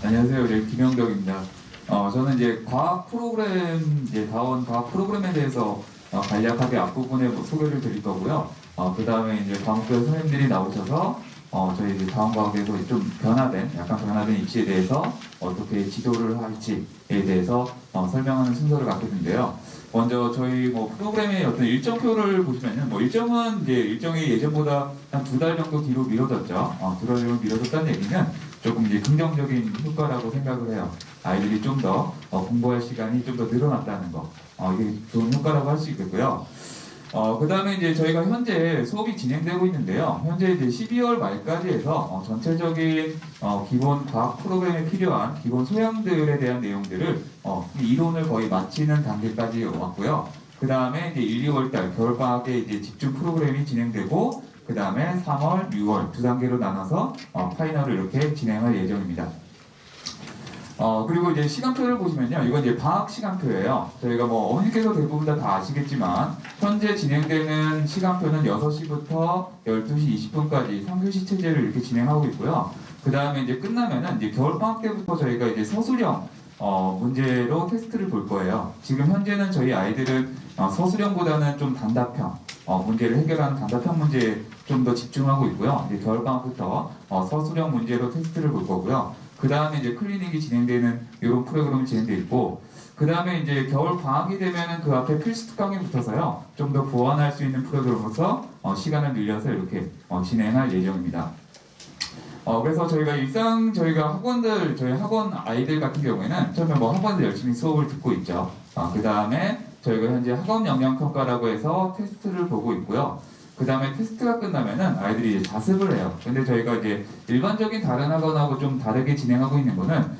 안녕하세요. 김영덕입니다. 저는 이제 다원 과학 프로그램에 대해서 간략하게 앞부분에 소개를 드릴 거고요. 그 다음에 이제 과목별 선생님들이 나오셔서 저희 이제 다원 과학에서 좀 약간 변화된 입시에 대해서 어떻게 지도를 할지에 대해서 설명하는 순서를 갖게 된데요. 먼저 저희 프로그램의 어떤 일정표를 보시면은 일정은 이제 일정이 예전보다 한 2달 정도 뒤로 미뤄졌죠. 2달 정도 미뤄졌다는 얘기는 조금 이제 긍정적인 효과라고 생각을 해요. 아이들이 좀 더 공부할 시간이 좀 더 늘어났다는 거, 이게 좋은 효과라고 할 수 있겠고요. 그 다음에 이제 저희가 현재 수업이 진행되고 있는데요. 현재 이제 12월 말까지 해서 전체적인 기본 과학 프로그램에 필요한 기본 소양들에 대한 내용들을 이론을 거의 마치는 단계까지 왔고요. 그 다음에 이제 1, 2월 달 겨울방학에 이제 집중 프로그램이 진행되고, 그 다음에 3월, 6월 두 단계로 나눠서 파이널을 이렇게 진행할 예정입니다. 그리고 이제 시간표를 보시면요. 이건 이제 방학 시간표예요. 저희가 어머니께서 대부분 다 아시겠지만, 현재 진행되는 시간표는 6시부터 12시 20분까지 3교시 체제를 이렇게 진행하고 있고요. 그 다음에 이제 끝나면은 이제 겨울방학 때부터 저희가 이제 서술형 문제로 테스트를 볼 거예요. 지금 현재는 저희 아이들은 서술형보다는 좀 단답형, 문제를 해결하는 단답형 문제에 좀 더 집중하고 있고요. 이제 겨울방학부터 서술형 문제로 테스트를 볼 거고요. 그 다음에 이제 클리닉이 진행되는 이런 프로그램이 진행되어 있고, 그 다음에 이제 겨울 방학이 되면은 그 앞에 필수 특강이 붙어서요. 좀 더 보완할 수 있는 프로그램으로서 시간을 늘려서 이렇게 진행할 예정입니다. 그래서 저희가 저희 학원 아이들 같은 경우에는 처음에 학원에서 열심히 수업을 듣고 있죠. 그 다음에 저희가 현재 학원 영향평가라고 해서 테스트를 보고 있고요. 그 다음에 테스트가 끝나면은 아이들이 이제 자습을 해요. 근데 저희가 이제 일반적인 다른 학원하고 좀 다르게 진행하고 있는 거는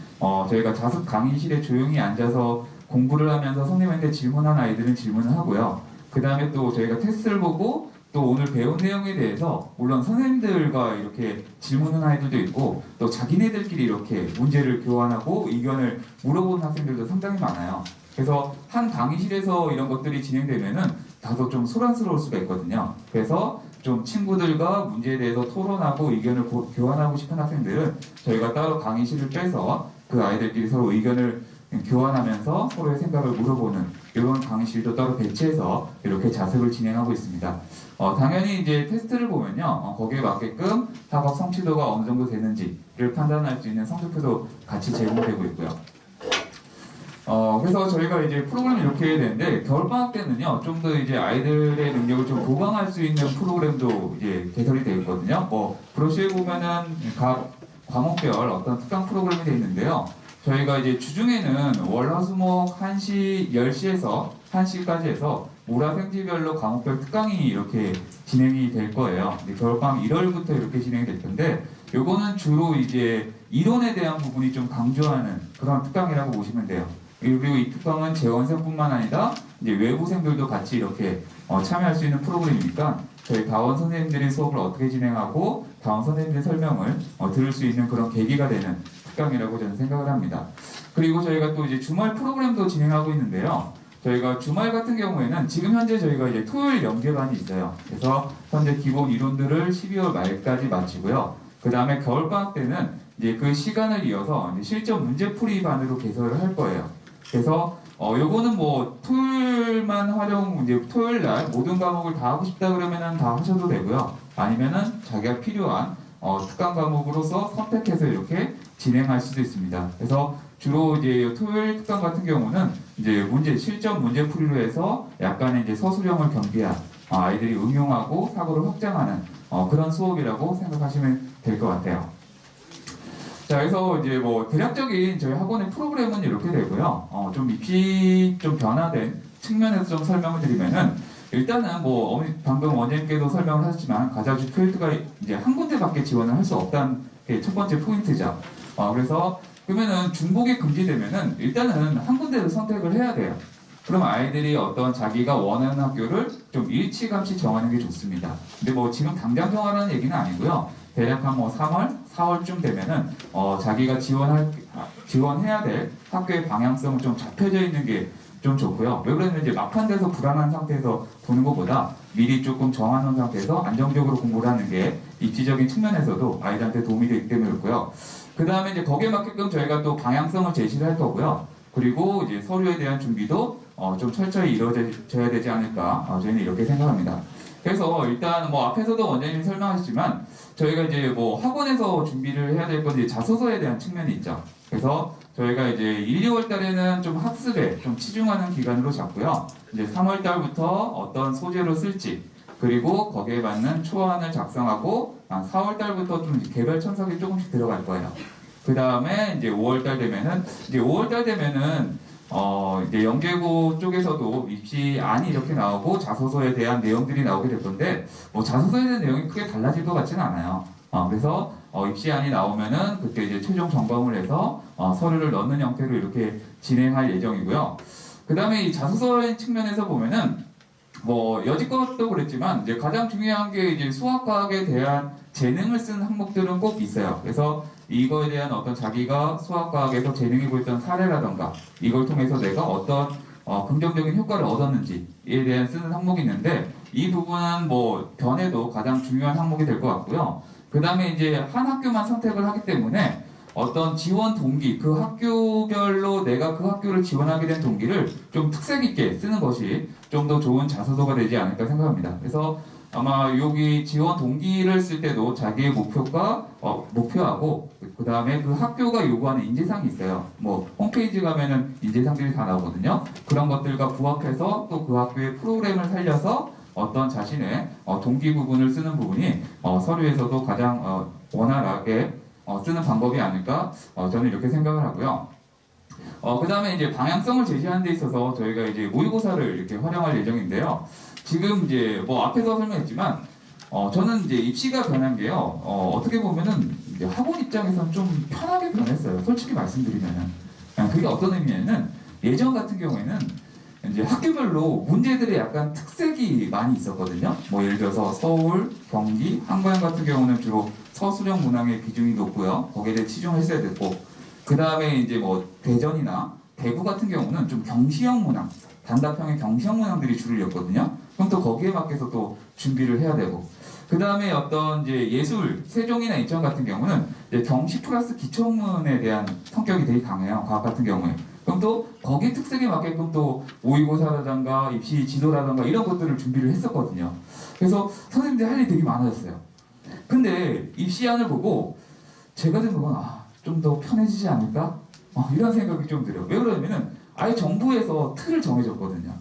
저희가 자습 강의실에 조용히 앉아서 공부를 하면서 선생님한테 질문한 아이들은 질문을 하고요. 그 다음에 또 저희가 테스트를 보고 또 오늘 배운 내용에 대해서 물론 선생님들과 이렇게 질문하는 아이들도 있고, 또 자기네들끼리 이렇게 문제를 교환하고 의견을 물어보는 학생들도 상당히 많아요. 그래서 한 강의실에서 이런 것들이 진행되면은 다소 좀 소란스러울 수가 있거든요. 그래서 좀 친구들과 문제에 대해서 토론하고 의견을 교환하고 싶은 학생들은 저희가 따로 강의실을 빼서 그 아이들끼리 서로 의견을 교환하면서 서로의 생각을 물어보는 이런 강의실도 따로 배치해서 이렇게 자습을 진행하고 있습니다. 당연히 이제 테스트를 보면요, 거기에 맞게끔 학업 성취도가 어느 정도 되는지를 판단할 수 있는 성적표도 같이 제공되고 있고요. 그래서 저희가 이제 프로그램이 이렇게 되는데, 겨울방학 때는요, 좀 더 이제 아이들의 능력을 좀 보강할 수 있는 프로그램도 이제 개설이 되어 있거든요. 브로셔에 보면은 각 과목별 어떤 특강 프로그램이 되어 있는데요. 저희가 이제 주중에는 월, 화, 수, 목 1시, 10시에서 1시까지 해서 모라생지별로 과목별 특강이 이렇게 진행이 될 거예요. 겨울방학 1월부터 이렇게 진행이 될 텐데, 요거는 주로 이제 이론에 대한 부분이 좀 강조하는 그런 특강이라고 보시면 돼요. 그리고 이 특강은 재원생뿐만 아니라 이제 외부생들도 같이 이렇게 참여할 수 있는 프로그램이니까 저희 다원 선생님들이 수업을 어떻게 진행하고 다원 선생님들의 설명을 들을 수 있는 그런 계기가 되는 특강이라고 저는 생각을 합니다. 그리고 저희가 또 이제 주말 프로그램도 진행하고 있는데요. 저희가 주말 같은 경우에는 지금 현재 저희가 이제 토요일 연계반이 있어요. 그래서 현재 기본 이론들을 12월 말까지 마치고요. 그 다음에 겨울방학 때는 이제 그 시간을 이어서 이제 실전 문제풀이 반으로 개설을 할 거예요. 그래서 요거는 토요일만 이제 토요일 날 모든 과목을 다 하고 싶다 그러면은 다 하셔도 되고요. 아니면은 자기가 필요한 특강 과목으로서 선택해서 이렇게 진행할 수도 있습니다. 그래서 주로 이제 토요일 특강 같은 경우는 이제 실전 문제풀이로 해서 약간의 이제 서술형을 겸비한 아이들이 응용하고 사고를 확장하는 그런 수업이라고 생각하시면 될 것 같아요. 자, 그래서 이제 대략적인 저희 학원의 프로그램은 이렇게 되고요. 좀 입시 좀 변화된 측면에서 좀 설명을 드리면은, 일단은 방금 원장님께도 설명을 하셨지만 가자주 프로젝트가 이제 한 군데밖에 지원을 할 수 없다는 게 첫 번째 포인트죠. 그래서 그러면은 중복이 금지되면은 일단은 한 군데를 선택을 해야 돼요. 그럼 아이들이 어떤 자기가 원하는 학교를 좀 일찌감치 정하는 게 좋습니다. 근데 지금 당장 정하라는 얘기는 아니고요. 대략 한 3월, 4월쯤 되면은 자기가 지원해야 될 학교의 방향성은 좀 잡혀져 있는 게 좀 좋고요. 왜 그러냐면 이제 막판돼서 불안한 상태에서 보는 것보다 미리 조금 정해놓은 상태에서 안정적으로 공부를 하는 게 입지적인 측면에서도 아이들한테 도움이 되기 때문에 그렇고요. 그 다음에 이제 거기에 맞게끔 저희가 또 방향성을 제시를 할 거고요. 그리고 이제 서류에 대한 준비도 좀 철저히 이루어져야 되지 않을까 저희는 이렇게 생각합니다. 그래서 일단 뭐 앞에서도 원장님이 설명하셨지만 저희가 이제 뭐 학원에서 준비를 해야 될 건 이제 자소서에 대한 측면이 있죠. 그래서 저희가 이제 1, 2월 달에는 좀 학습에 좀 치중하는 기간으로 잡고요. 이제 3월 달부터 어떤 소재로 쓸지 그리고 거기에 맞는 초안을 작성하고 4월 달부터 좀 개별 첨삭이 조금씩 들어갈 거예요. 그 다음에 이제 5월 달 되면은 이제 연계고 쪽에서도 입시안이 이렇게 나오고 자소서에 대한 내용들이 나오게 될 건데 뭐 자소서에 대한 내용이 크게 달라질 것 같지는 않아요. 그래서 입시안이 나오면은 그때 이제 최종 점검을 해서 서류를 넣는 형태로 이렇게 진행할 예정이고요. 그 다음에 이 자소서의 측면에서 보면은 뭐 여지껏도 그랬지만 이제 가장 중요한 게 이제 수학과학에 대한 재능을 쓴 항목들은 꼭 있어요. 그래서 이거에 대한 어떤 자기가 수학과학에서 재능이 보였던 사례라던가 이걸 통해서 내가 어떤 긍정적인 효과를 얻었는지에 대한 쓰는 항목이 있는데 이 부분은 뭐 변해도 가장 중요한 항목이 될 것 같고요. 그 다음에 이제 한 학교만 선택을 하기 때문에 어떤 지원 동기, 그 학교별로 내가 그 학교를 지원하게 된 동기를 좀 특색 있게 쓰는 것이 좀 더 좋은 자소서가 되지 않을까 생각합니다. 그래서 아마 여기 지원 동기를 쓸 때도 자기의 목표하고 그 다음에 그 학교가 요구하는 인재상이 있어요. 뭐 홈페이지 가면은 인재상들이 다 나오거든요. 그런 것들과 부합해서 또 그 학교의 프로그램을 살려서 어떤 자신의 동기 부분을 쓰는 부분이 서류에서도 가장 원활하게 쓰는 방법이 아닐까 저는 이렇게 생각을 하고요. 그 다음에 이제 방향성을 제시하는 데 있어서 저희가 이제 모의고사를 이렇게 활용할 예정인데요. 지금 이제 뭐 앞에서 설명했지만 저는 이제 입시가 변한 게요. 어떻게 보면은 이제 학원 입장에서는 좀 편하게 변했어요. 솔직히 말씀드리면은. 그게 어떤 의미냐면 예전 같은 경우에는 이제 학교별로 문제들의 약간 특색이 많이 있었거든요. 뭐 예를 들어서 서울, 경기, 한과형 같은 경우는 주로 서술형 문항의 비중이 높고요. 거기에 대해 치중을 했어야 됐고, 그 다음에 이제 뭐 대전이나 대구 같은 경우는 좀 경시형 문항, 단답형의 경시형 문항들이 줄을 이었거든요. 그럼 또 거기에 맞게서 또 준비를 해야 되고, 그 다음에 어떤 이제 예술, 세종이나 인천 같은 경우는 이제 경시 플러스 기초문에 대한 성격이 되게 강해요. 과학 같은 경우에. 그럼 또 거기 특색에 맞게끔 또 모의고사라든가 입시 지도라든가 이런 것들을 준비를 했었거든요. 그래서 선생님들이 할 일이 되게 많아졌어요. 근데 입시안을 보고 제가 든 건 좀 더 편해지지 않을까? 이런 생각이 좀 들어요. 왜 그러냐면은 아예 정부에서 틀을 정해줬거든요.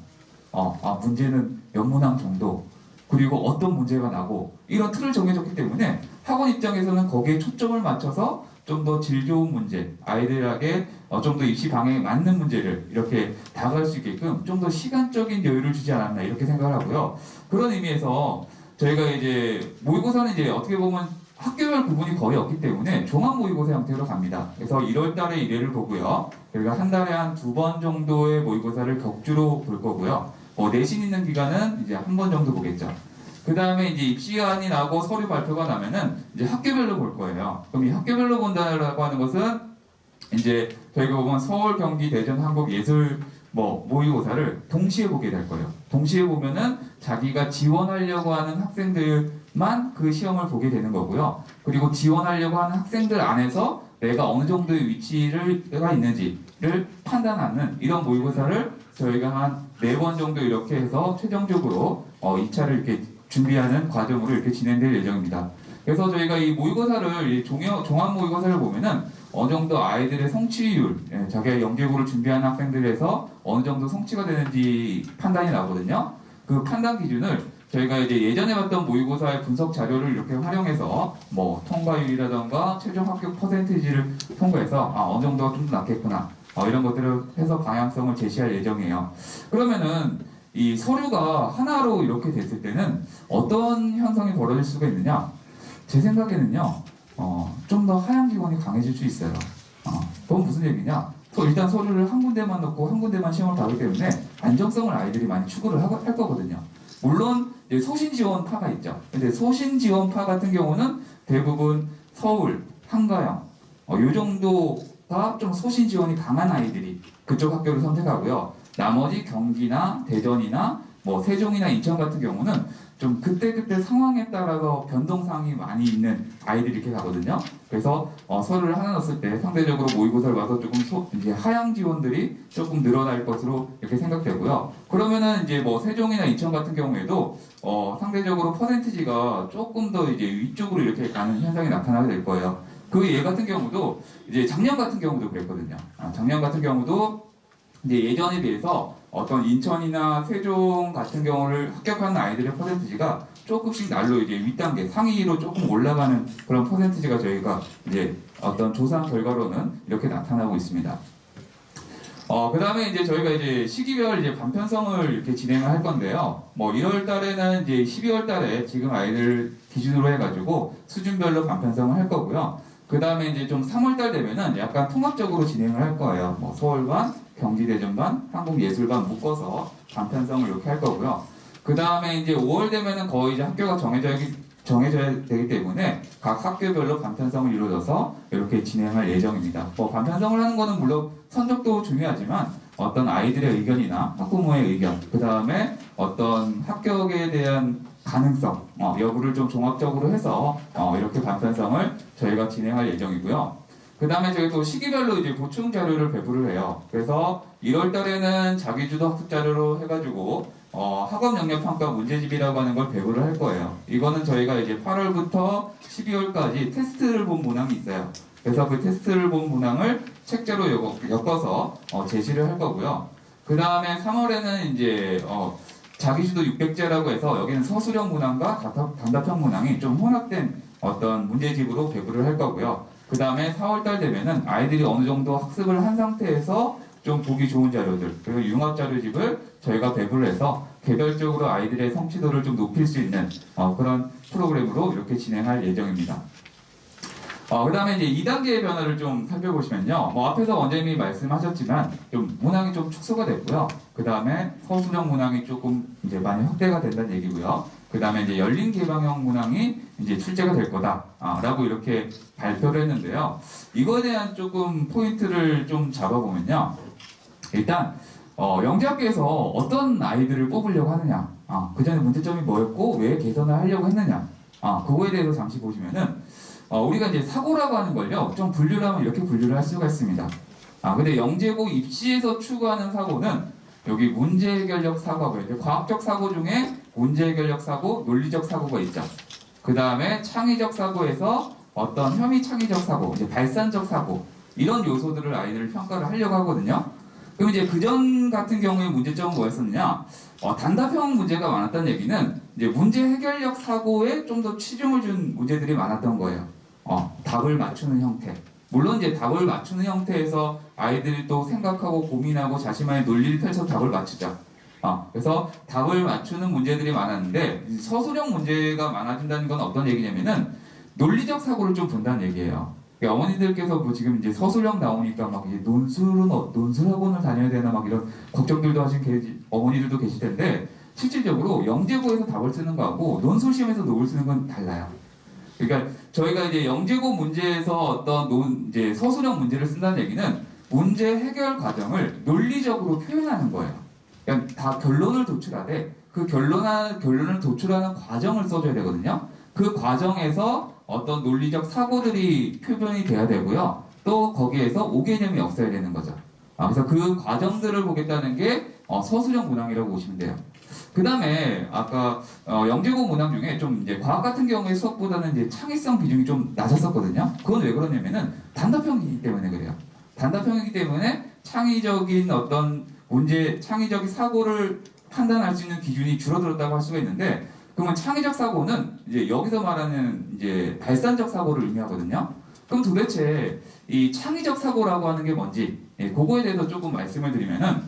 문제는 몇 문항 정도 그리고 어떤 문제가 나고 이런 틀을 정해줬기 때문에 학원 입장에서는 거기에 초점을 맞춰서 좀 더 질 좋은 문제, 아이들에게 좀 더 입시 방향에 맞는 문제를 이렇게 다가갈 수 있게끔 좀 더 시간적인 여유를 주지 않았나 이렇게 생각을 하고요. 그런 의미에서 저희가 이제 모의고사는 이제 어떻게 보면 학교별 구분이 거의 없기 때문에 종합 모의고사 형태로 갑니다. 그래서 1월 달에 1회를 보고요. 저희가 한 달에 한 2번 정도의 모의고사를 격주로 볼 거고요. 내신 있는 기간은 이제 한 번 정도 보겠죠. 그 다음에 이제 입시안이 나고 서류 발표가 나면은 이제 학교별로 볼 거예요. 그럼 이 학교별로 본다라고 하는 것은 이제 저희가 보면 서울, 경기, 대전, 한국 예술 모의고사를 동시에 보게 될 거예요. 동시에 보면은 자기가 지원하려고 하는 학생들만 그 시험을 보게 되는 거고요. 그리고 지원하려고 하는 학생들 안에서 내가 어느 정도의 위치가 있는지를 판단하는 이런 모의고사를 저희가 한 4번 정도 이렇게 해서 최종적으로 2차를 이렇게 준비하는 과정으로 이렇게 진행될 예정입니다. 그래서 저희가 이 모의고사를 종합 모의고사를 보면은 어느 정도 아이들의 성취율, 자기가 연계고를 준비하는 학생들에서 어느 정도 성취가 되는지 판단이 나거든요. 그 판단 기준을 저희가 이제 예전에 봤던 모의고사의 분석 자료를 이렇게 활용해서 통과율이라던가 최종 합격 퍼센티지를 통과해서 어느 정도가 좀 더 낫겠구나 이런 것들을 해서 방향성을 제시할 예정이에요. 그러면은 이 서류가 하나로 이렇게 됐을 때는 어떤 현상이 벌어질 수가 있느냐? 제 생각에는요, 좀 더 하향 기본이 강해질 수 있어요. 그건 무슨 얘기냐? 일단 서류를 한 군데만 넣고 한 군데만 시험을 봐기 때문에 안정성을 아이들이 많이 추구를 할 거거든요. 물론 소신 지원파가 있죠. 근데 소신 지원파 같은 경우는 대부분 서울, 한가영, 요 정도가 좀 소신 지원이 강한 아이들이 그쪽 학교를 선택하고요. 나머지 경기나 대전이나 뭐 세종이나 인천 같은 경우는 좀 그때그때 상황에 따라서 변동사항이 많이 있는 아이들이 이렇게 가거든요. 그래서 서류를 하나 넣었을 때 상대적으로 모의고사를 봐서 조금 이제 하향 지원들이 조금 늘어날 것으로 이렇게 생각되고요. 그러면은 이제 뭐 세종이나 인천 같은 경우에도 상대적으로 퍼센티지가 조금 더 이제 위쪽으로 이렇게 가는 현상이 나타나게 될 거예요. 그 얘 같은 경우도 이제 작년 같은 경우도 그랬거든요. 작년 같은 경우도 이제 예전에 비해서 어떤 인천이나 세종 같은 경우를 합격하는 아이들의 퍼센티지가 조금씩 날로 이제 윗단계 상위로 조금 올라가는 그런 퍼센티지가 저희가 이제 어떤 조사 결과로는 이렇게 나타나고 있습니다. 그 다음에 이제 저희가 이제 시기별 이제 반편성을 이렇게 진행을 할 건데요. 뭐 1월 달에는 이제 12월 달에 지금 아이들 기준으로 해가지고 수준별로 반편성을 할 거고요. 그 다음에 이제 좀 3월 달 되면은 약간 통합적으로 진행을 할 거예요. 뭐 서울반, 경기대전반, 한국예술반 묶어서 반편성을 이렇게 할 거고요. 그 다음에 이제 5월 되면은 거의 이제 학교가 정해져야 되기 때문에 각 학교별로 반편성을 이루어져서 이렇게 진행할 예정입니다. 뭐 반편성을 하는 거는 물론 성적도 중요하지만 어떤 아이들의 의견이나 학부모의 의견, 그 다음에 어떤 합격에 대한 가능성, 여부를 좀 종합적으로 해서 이렇게 반편성을 저희가 진행할 예정이고요. 그 다음에 저희 또 시기별로 이제 보충 자료를 배부를 해요. 그래서 1월 달에는 자기주도 학습 자료로 해가지고 학업 영역 평가 문제집이라고 하는 걸 배부를 할 거예요. 이거는 저희가 이제 8월부터 12월까지 테스트를 본 문항이 있어요. 그래서 그 테스트를 본 문항을 책자로 엮어서 제시를 할 거고요. 그 다음에 3월에는 이제 자기주도 600제라고 해서 여기는 서술형 문항과 단답형 문항이 좀 혼합된 어떤 문제집으로 배부를 할 거고요. 그 다음에 4월달 되면은 아이들이 어느 정도 학습을 한 상태에서 좀 보기 좋은 자료들, 그리고 융합 자료집을 저희가 배부를 해서 개별적으로 아이들의 성취도를 좀 높일 수 있는 그런 프로그램으로 이렇게 진행할 예정입니다. 그 다음에 이제 2단계의 변화를 좀 살펴보시면요. 뭐 앞에서 원장님이 말씀하셨지만 좀 문항이 좀 축소가 됐고요. 그 다음에 서술형 문항이 조금 이제 많이 확대가 된다는 얘기고요. 그 다음에 이제 열린 개방형 문항이 이제 출제가 될 거다. 라고 이렇게 발표를 했는데요. 이거에 대한 조금 포인트를 좀 잡아보면요. 일단, 영재학교에서 어떤 아이들을 뽑으려고 하느냐. 그 전에 문제점이 뭐였고, 왜 개선을 하려고 했느냐. 그거에 대해서 잠시 보시면은, 우리가 이제 사고라고 하는 걸요, 좀 분류를 하면 이렇게 분류를 할 수가 있습니다. 근데 영재고 입시에서 추구하는 사고는 여기 문제 해결력 사고가 있죠. 과학적 사고 중에 문제 해결력 사고, 논리적 사고가 있죠. 그 다음에 창의적 사고에서 어떤 혐의 창의적 사고, 이제 발산적 사고, 이런 요소들을 아이들을 평가를 하려고 하거든요. 그럼 이제 그전 같은 경우에 문제점은 뭐였었느냐? 단답형 문제가 많았다는 얘기는 이제 문제 해결력 사고에 좀 더 치중을 준 문제들이 많았던 거예요. 답을 맞추는 형태. 물론 이제 답을 맞추는 형태에서 아이들이 또 생각하고 고민하고 자신만의 논리를 펼쳐서 답을 맞추자. 그래서 답을 맞추는 문제들이 많았는데 서술형 문제가 많아진다는 건 어떤 얘기냐면은 논리적 사고를 좀 본다는 얘기예요. 그러니까 어머니들께서 뭐 지금 이제 서술형 나오니까 막 이제 논술학원을 다녀야 되나 막 이런 걱정들도 하신 어머니들도 계실 텐데 실질적으로 영재고에서 답을 쓰는 거하고 논술 시험에서 답을 쓰는 건 달라요. 그러니까 저희가 이제 영재고 문제에서 어떤 이제 서술형 문제를 쓴다는 얘기는 문제 해결 과정을 논리적으로 표현하는 거예요. 그러니까 다 결론을 도출하되 그 결론을 도출하는 과정을 써줘야 되거든요. 그 과정에서 어떤 논리적 사고들이 표현이 돼야 되고요. 또 거기에서 오개념이 없어야 되는 거죠. 그래서 그 과정들을 보겠다는 게 서술형 문항이라고 보시면 돼요. 그 다음에 아까 영재고 문항 중에 좀 이제 과학 같은 경우에 수업보다는 이제 창의성 비중이 좀 낮았었거든요. 그건 왜 그러냐면은 단답형이기 때문에 그래요. 단답형이기 때문에 창의적인 어떤 창의적인 사고를 판단할 수 있는 기준이 줄어들었다고 할 수가 있는데, 그러면 창의적 사고는 이제 여기서 말하는 이제 발산적 사고를 의미하거든요. 그럼 도대체 이 창의적 사고라고 하는 게 뭔지, 그거에 대해서 조금 말씀을 드리면은,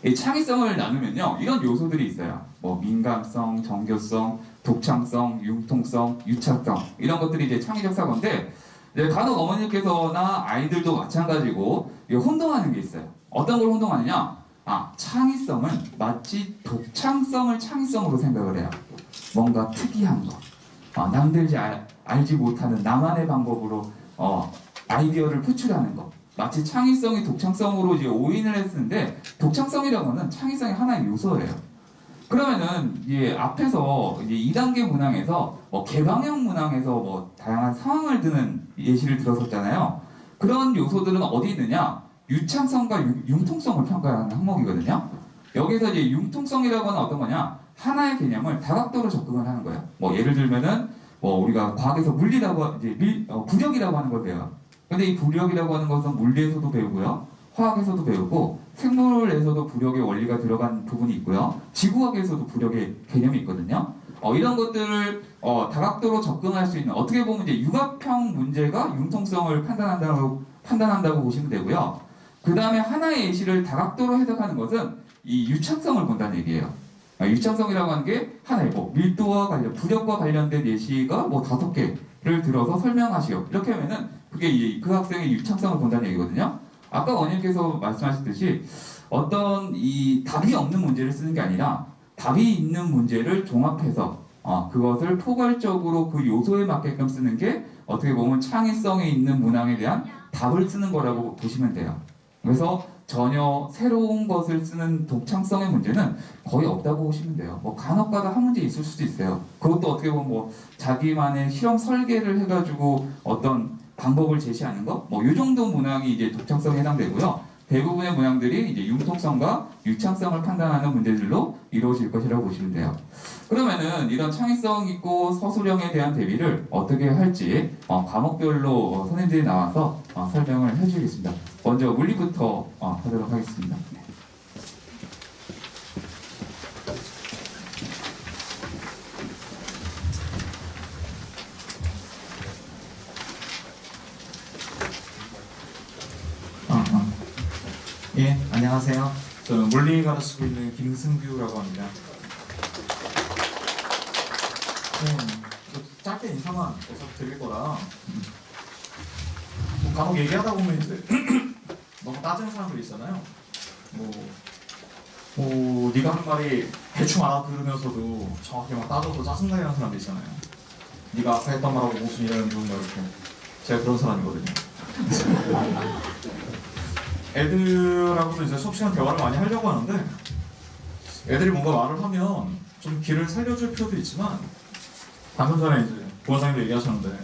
이 창의성을 나누면요, 이런 요소들이 있어요. 뭐 민감성, 정교성, 독창성, 융통성, 유착성, 이런 것들이 이제 창의적 사고인데, 이제 간혹 어머니께서나 아이들도 마찬가지고 혼동하는 게 있어요. 어떤 걸 혼동하느냐? 창의성은 마치 독창성을 창의성으로 생각을 해요. 뭔가 특이한 거, 남들이 알지 못하는 나만의 방법으로 아이디어를 표출하는 거. 마치 창의성이 독창성으로 이제 오인을 했는데, 독창성이라는 거는 창의성의 하나의 요소예요. 그러면은 이제 앞에서 이제 2단계 문항에서 뭐 개방형 문항에서 뭐 다양한 상황을 드는 예시를 들었었잖아요. 그런 요소들은 어디 있느냐? 유창성과 융통성을 평가하는 항목이거든요. 여기서 이제 융통성이라고 하는 어떤 거냐? 하나의 개념을 다각도로 접근을 하는 거예요. 뭐 예를 들면은 뭐 우리가 과학에서 물리라고 이제 부력이라고 하는 걸 배워요. 근데 이 부력이라고 하는 것은 물리에서도 배우고요, 화학에서도 배우고, 생물에서도 부력의 원리가 들어간 부분이 있고요, 지구학에서도 부력의 개념이 있거든요. 이런 것들을 다각도로 접근할 수 있는, 어떻게 보면 이제 육합형 문제가 융통성을 판단한다고 보시면 되고요. 그 다음에 하나의 예시를 다각도로 해석하는 것은 이 유창성을 본다는 얘기예요. 유창성이라고 하는 게 하나의 뭐 밀도와 관련, 부력과 관련된 예시가 뭐 5개를 들어서 설명하시오. 이렇게 하면은 그게 이제 그 학생의 유창성을 본다는 얘기거든요. 아까 원님께서 말씀하셨듯이 어떤 이 답이 없는 문제를 쓰는 게 아니라 답이 있는 문제를 종합해서 그것을 포괄적으로 그 요소에 맞게끔 쓰는 게 어떻게 보면 창의성이 있는 문항에 대한 답을 쓰는 거라고 보시면 돼요. 그래서 전혀 새로운 것을 쓰는 독창성의 문제는 거의 없다고 보시면 돼요. 뭐 간혹가다 한 문제 있을 수도 있어요. 그것도 어떻게 보면 뭐 자기만의 실험 설계를 해가지고 어떤 방법을 제시하는 거, 뭐 이 정도 문항이 이제 독창성에 해당되고요. 대부분의 문항들이 이제 융통성과 유창성을 판단하는 문제들로 이루어질 것이라고 보시면 돼요. 그러면은 이런 창의성 있고 서술형에 대한 대비를 어떻게 할지 과목별로 선생님들이 나와서 설명을 해주겠습니다. 먼저 물리부터 하도록 하겠습니다. 예, 안녕하세요. 저는 물리 가르치고 있는 김승규라고 합니다. 짧게 인사만 계속 드릴 거라 뭐 간혹 얘기하다 보면 이제 너무 따지는 사람들 있잖아요. 네가 하는 말이 대충 알아들으면서도 정확히 막 따져서 짜증나게 하는 사람들 있잖아요. 네가 아까 했던 말하고 무슨 일하는 거냐 이렇게. 제가 그런 사람이거든요. 애들하고도 이제 수업 시간 대화를 많이 하려고 하는데 애들이 뭔가 말을 하면 좀 길을 살려줄 필요도 있지만, 방금 전에 이제 부원장님도 얘기하셨는데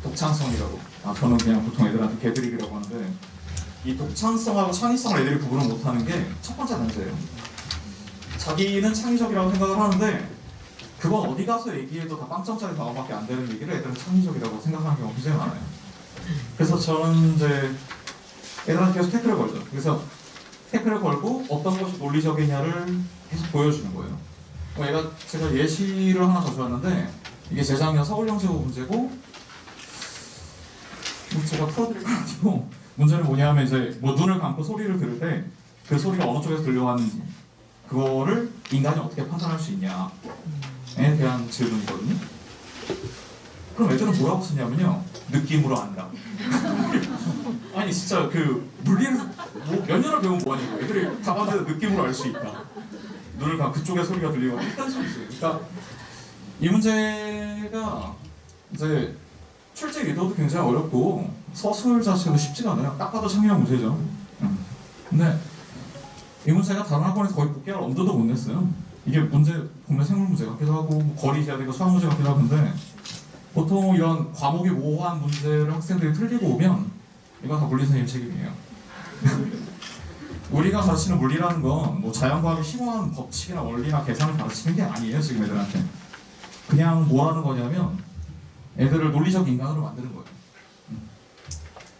독창성이라고, 저는 그냥 보통 애들한테 개드립이라고 하는데, 이 독창성하고 창의성을 애들이 구분을 못하는 게 첫 번째 문제예요. 자기는 창의적이라고 생각을 하는데 그건 어디 가서 얘기해도 다 빵점짜리 단어밖에 안 되는 얘기를 애들은 창의적이라고 생각하는 경우가 굉장히 많아요. 그래서 저는 이제 애들한테 계속 태클을 걸죠. 그래서 태클을 걸고 어떤 것이 논리적이냐를 계속 보여주는 거예요. 제가 예시를 하나 가져왔는데, 이게 재작년 서울영재고 문제고, 제가 풀어드릴 건 아니고, 문제는 뭐냐면 이제 뭐 눈을 감고 소리를 들을 때 그 소리가 어느 쪽에서 들려왔는지, 그거를 인간이 어떻게 판단할 수 있냐에 대한 질문이거든요. 그럼 애들은 뭐라고 쓰냐면요, 느낌으로 안다. 아니 진짜 그 물리를 뭐 몇 년을 배우면 뭐하냐고. 애들이 가만히 느낌으로 알 수 있다. 눈을 감 그쪽에 소리가 들리고 일단 소리 있어요. 그러니까 이 문제가 이제 출제 의도도 굉장히 어렵고 서술 자체도 쉽지가 않아요. 딱 봐도 창의력 문제죠. 근데 이 문제가 다른 학원에서 거의 복귀할 엄두도 못 냈어요. 이게 문제 보면 생물 문제 같기도 하고 뭐 거리 제한이고 수학 문제 같기도 하던데, 보통 이런 과목이 모호한 문제를 학생들이 틀리고 오면 이건 다 물리 선생님 책임이에요. 우리가 가르치는 물리라는 건 뭐 자연과학의 심오한 법칙이나 원리나 계산을 가르치는 게 아니에요. 지금 애들한테 그냥 뭐 하는 거냐면 애들을 논리적 인간으로 만드는 거예요.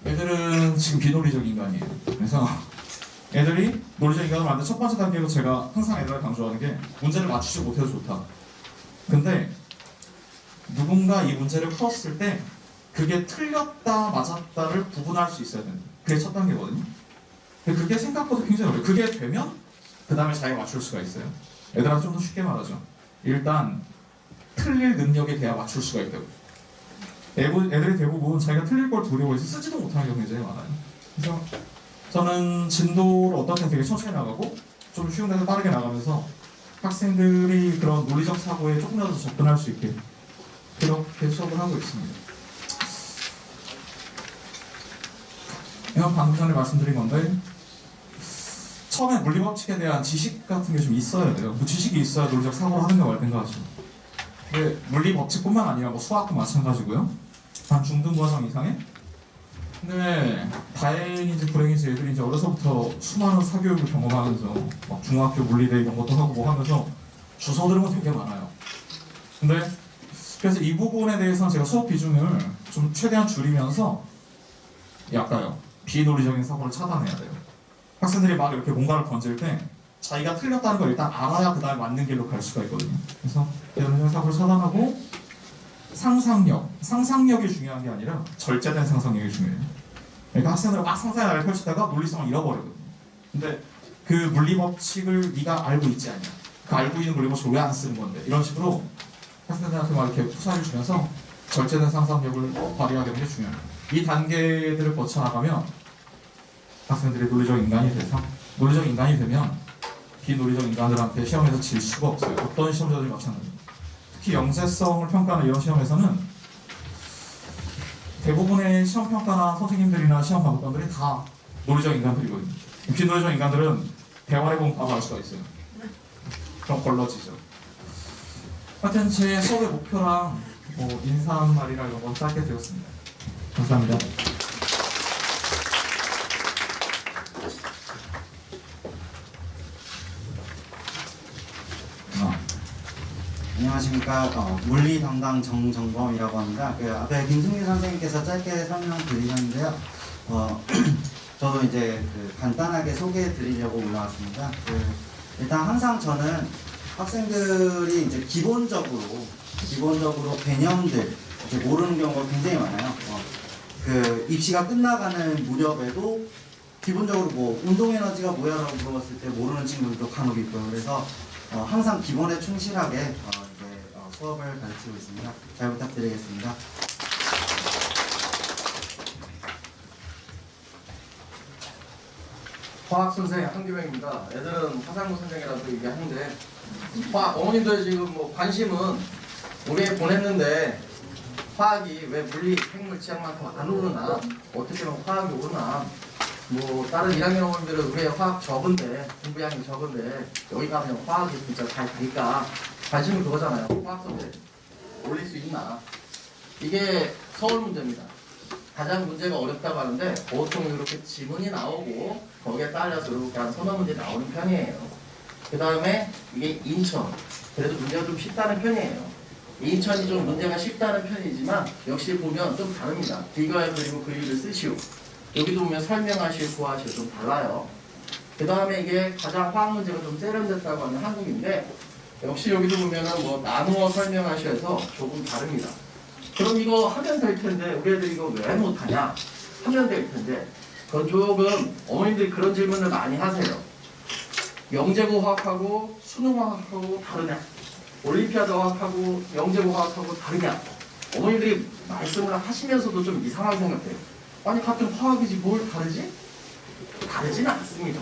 애들은 지금 비논리적 인간이에요. 그래서 애들이 논리적 인간으로 만든 첫 번째 단계로 제가 항상 애들한테 강조하는 게, 문제를 맞추지 못해도 좋다. 근데 누군가 이 문제를 풀었을 때 그게 틀렸다 맞았다를 구분할 수 있어야 된다. 그게 첫 단계거든요. 근데 그게 생각보다 굉장히 어려워요. 그게 되면 그 다음에 자기가 맞출 수가 있어요. 애들한테 좀 더 쉽게 말하죠. 일단 틀릴 능력에 대해 맞출 수가 있다고. 애들이 대부분 자기가 틀릴 걸 두려워해서 쓰지도 못하는 경우가 굉장히 많아요. 그래서 저는 진도를 어떻게 되게 천천히 나가고 좀 쉬운 데서 빠르게 나가면서 학생들이 그런 논리적 사고에 조금이라도 접근할 수 있게 그렇게 수업을 하고 있습니다. 이건 방금 전에 말씀드린 건데, 처음에 물리법칙에 대한 지식 같은 게 좀 있어야 돼요. 그 지식이 있어야 논리적 사고를 하는가 말든가 하죠. 근데 물리법칙뿐만 아니라 뭐 수학도 마찬가지고요. 한 중등 과정 이상에. 근데 다행인지 불행인지 애들이 이제 어려서부터 수많은 사교육을 경험하면서 막 중학교 물리대 이런 것도 하고 뭐 하면서 주워 들은 건 되게 많아요. 근데 그래서 이 부분에 대해서는 제가 수업 비중을 좀 최대한 줄이면서 약간요 비논리적인 사고를 차단해야 돼요. 학생들이 막 이렇게 뭔가를 던질 때 자기가 틀렸다는 걸 일단 알아야 그 다음에 맞는 길로 갈 수가 있거든요. 그래서 비논리적인 사고를 차단하고 상상력이 중요한 게 아니라 절제된 상상력이 중요해요. 그러니까 학생들은 막 상상력을 펼치다가 논리성을 잃어버리거든요. 근데 그 물리법칙을 네가 알고 있지 않냐? 그 알고 있는 물리법칙을 왜 안 쓰는 건데? 이런 식으로 학생들한테 막 이렇게 푸사를 주면서 절제된 상상력을 발휘하게 되는 게 중요해요. 이 단계들을 거쳐나가면 학생들이 논리적 인간이 돼서 논리적 인간이 되면 비논리적 인간들한테 시험에서 질 수가 없어요. 어떤 시험자들이 마찬가지입니다. 특히 영재성을 평가하는 이런 시험에서는 대부분의 시험 평가나 선생님들이나 시험 감독관들이 다 논리적 인간들이거든요. 비논리적 인간들은 대화해보면 바로 알 수가 있어요. 그럼 걸러지죠. 하여튼 제 수업의 목표랑 뭐 인사하는 말이라 이런 거 짧게 드렸습니다. 감사합니다. 안녕하십니까. 물리 담당 정정범이라고 합니다. 그 앞에 김승민 선생님께서 짧게 설명드리셨는데요. 저도 이제 간단하게 소개해 드리려고 올라왔습니다. 일단 항상 저는 학생들이 이제 기본적으로 개념들 이제 모르는 경우가 굉장히 많아요. 입시가 끝나가는 무렵에도 기본적으로 뭐 운동 에너지가 뭐야라고 물어봤을 때 모르는 친구들도 간혹 있고요. 그래서 항상 기본에 충실하게 수업을 가르치고 있습니다. 잘 부탁드리겠습니다. 화학 선생 한규명입니다. 애들은 화상무 선생이라고 얘기하는데 어머님들 지금 뭐 관심은 우리에 보냈는데 화학이 왜 물리, 생물, 지학만큼 안 오르나, 어떻게 하면 화학이 오르나, 뭐 다른 1학년 어머님들은 우리의 화학 적은데, 공부량이 적은데 여기 가면 화학이 진짜 잘 되니까 관심은 그거잖아요. 화학 선생 올릴 수 있나? 이게 서울 문제입니다. 가장 문제가 어렵다고 하는데 보통 이렇게 지문이 나오고 거기에 따라서 이렇게 한 서너 문제 나오는 편이에요. 그 다음에 이게 인천, 그래도 문제가 좀 쉽다는 편이에요. 인천이 좀 문제가 쉽다는 편이지만 역시 보면 좀 다릅니다. 비교해 그리고 글을 쓰시오. 여기도 보면 설명하시오, 구하시오 좀 달라요. 그 다음에 이게 가장 화학 문제가 좀 세련됐다고 하는 한국인데 역시 여기도 보면은 뭐 나누어 설명하셔서 조금 다릅니다. 그럼 이거 하면 될 텐데 우리 애들 이거 왜 못하냐? 하면 될 텐데 그건 조금 어머님들이 그런 질문을 많이 하세요. 영재고 화학하고 수능화학하고 다르냐? 올림피아드 화학하고 영재고 화학하고 다르냐? 어머님들이 말씀을 하시면서도 좀 이상하게 생각해요. 아니 같은 화학이지 뭘 다르지? 다르진 않습니다.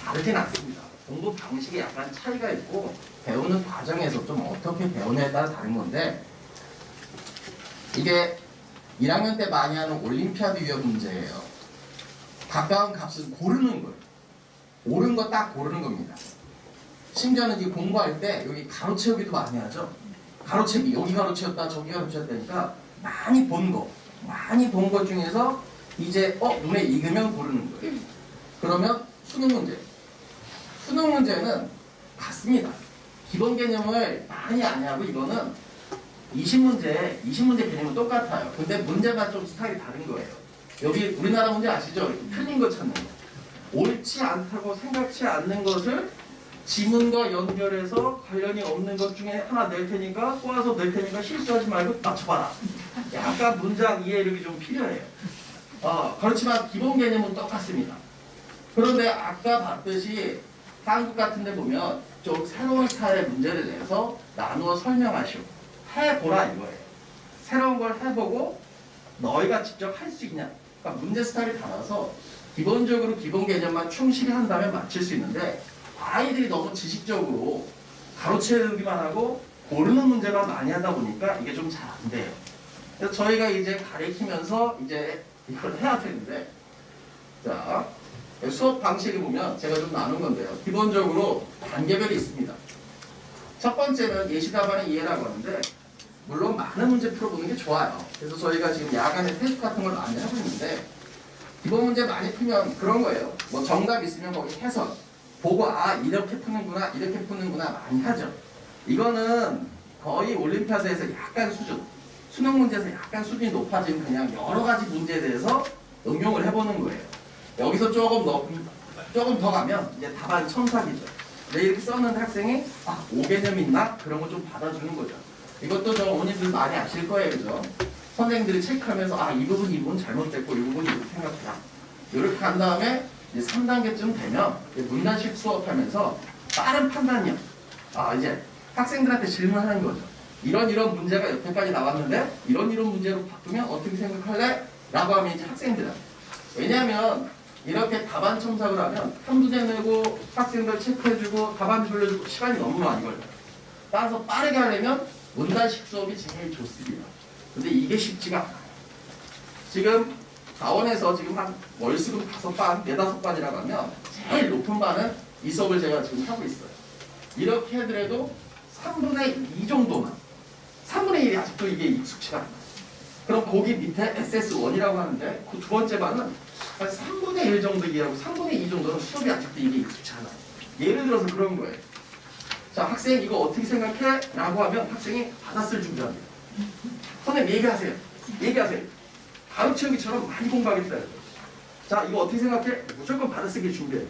다르진 않습니다. 공부 방식에 약간 차이가 있고 배우는 과정에서 좀 어떻게 배우냐에 따라 다른 건데 이게 1학년 때 많이 하는 올림피아드 유형 문제예요. 가까운 값을 고르는 거예요. 옳은 거 딱 고르는 겁니다. 심지어는 이 공부할 때 여기 가로 채우기도 많이 하죠. 가로 채우기 여기 가로 채웠다 저기 가로 채웠다니까 많이 본 것 중에서 이제 눈에 익으면 고르는 거예요. 그러면 수능 문제는 같습니다. 기본 개념을 많이 안 하고 이거는 20문제 개념은 똑같아요. 근데 문제만 좀 스타일이 다른 거예요. 여기 우리나라 문제 아시죠? 틀린 거 찾는 거. 옳지 않다고 생각지 않는 것을 지문과 연결해서 관련이 없는 것 중에 하나 낼 테니까 꼬아서 낼 테니까 실수하지 말고 맞춰봐라. 약간 문장 이해력이 좀 필요해요. 그렇지만 기본 개념은 똑같습니다. 그런데 아까 봤듯이 한국 같은 데 보면 좀 새로운 스타일의 문제를 내서 나누어 설명하시오. 해보라 이거예요. 새로운 걸 해보고 너희가 직접 할 수 있냐. 그러니까 문제 스타일이 달라서 기본적으로 기본 개념만 충실히 한다면 맞출 수 있는데 아이들이 너무 지식적으로 가로채우기만 하고 고르는 문제만 많이 하다 보니까 이게 좀 잘 안 돼요. 그래서 저희가 이제 가르치면서 이제 이걸 해야 되는데 자 수업 방식을 보면 제가 좀 나눈 건데요. 기본적으로 단계별이 있습니다. 첫 번째는 예시 답안의 이해라고 하는데 물론 많은 문제 풀어보는 게 좋아요. 그래서 저희가 지금 야간에 테스트 같은 걸 많이 하고 있는데 기본 문제 많이 풀면 그런 거예요. 뭐 정답 있으면 거기 해설 보고 아 이렇게 푸는구나 이렇게 푸는구나 많이 하죠. 이거는 거의 올림피아드에서 약간 수준 수능 문제에서 약간 수준이 높아진 그냥 여러 가지 문제에 대해서 응용을 해보는 거예요. 여기서 조금 더 가면 이제 답안 첨삭이죠. 근데 이렇게 썼는 학생이 아 5개념 있나? 그런 거 좀 받아주는 거죠. 이것도 저 어머니들 많이 아실 거예요. 그죠? 선생님들이 체크하면서 아 이 부분 잘못됐고 이 부분 이렇게 생각해라. 이렇게 한 다음에 이제 3단계쯤 되면 문단식 수업하면서 빠른 판단력. 아 이제 학생들한테 질문하는 거죠. 이런 문제가 여태까지 나왔는데 이런 문제로 바꾸면 어떻게 생각할래? 라고 하면 이제 학생들한테. 왜냐하면 이렇게 답안 첨삭을 하면 한문제 내고 학생들 체크해주고 답안 돌려주고 시간이 너무 많이 걸려요. 따라서 빠르게 하려면 문단식 수업이 제일 좋습니다. 근데 이게 쉽지가 않아요. 지금 자원에서 지금 한 월수금 5반, 4-5반이라고 하면 제일 높은 반은 이 수업을 제가 지금 하고 있어요. 이렇게 해더라도 3분의 2 정도만 3분의 1이 아직도 이게 익숙치가 않아요. 그럼 거기 밑에 SS1이라고 하는데 그 두 번째 반은 한 3분의 1 정도 이해하고 3분의 2 정도는 수업이 아직도 이게 익숙치 않아요. 예를 들어서 그런 거예요. 자 학생 이거 어떻게 생각해? 라고 하면 학생이 받아쓸 준비합니다. 선생님 얘기하세요. 가르치기처럼 많이 공부하겠다. 자 이거 어떻게 생각해? 무조건 받아쓰기 준비해요.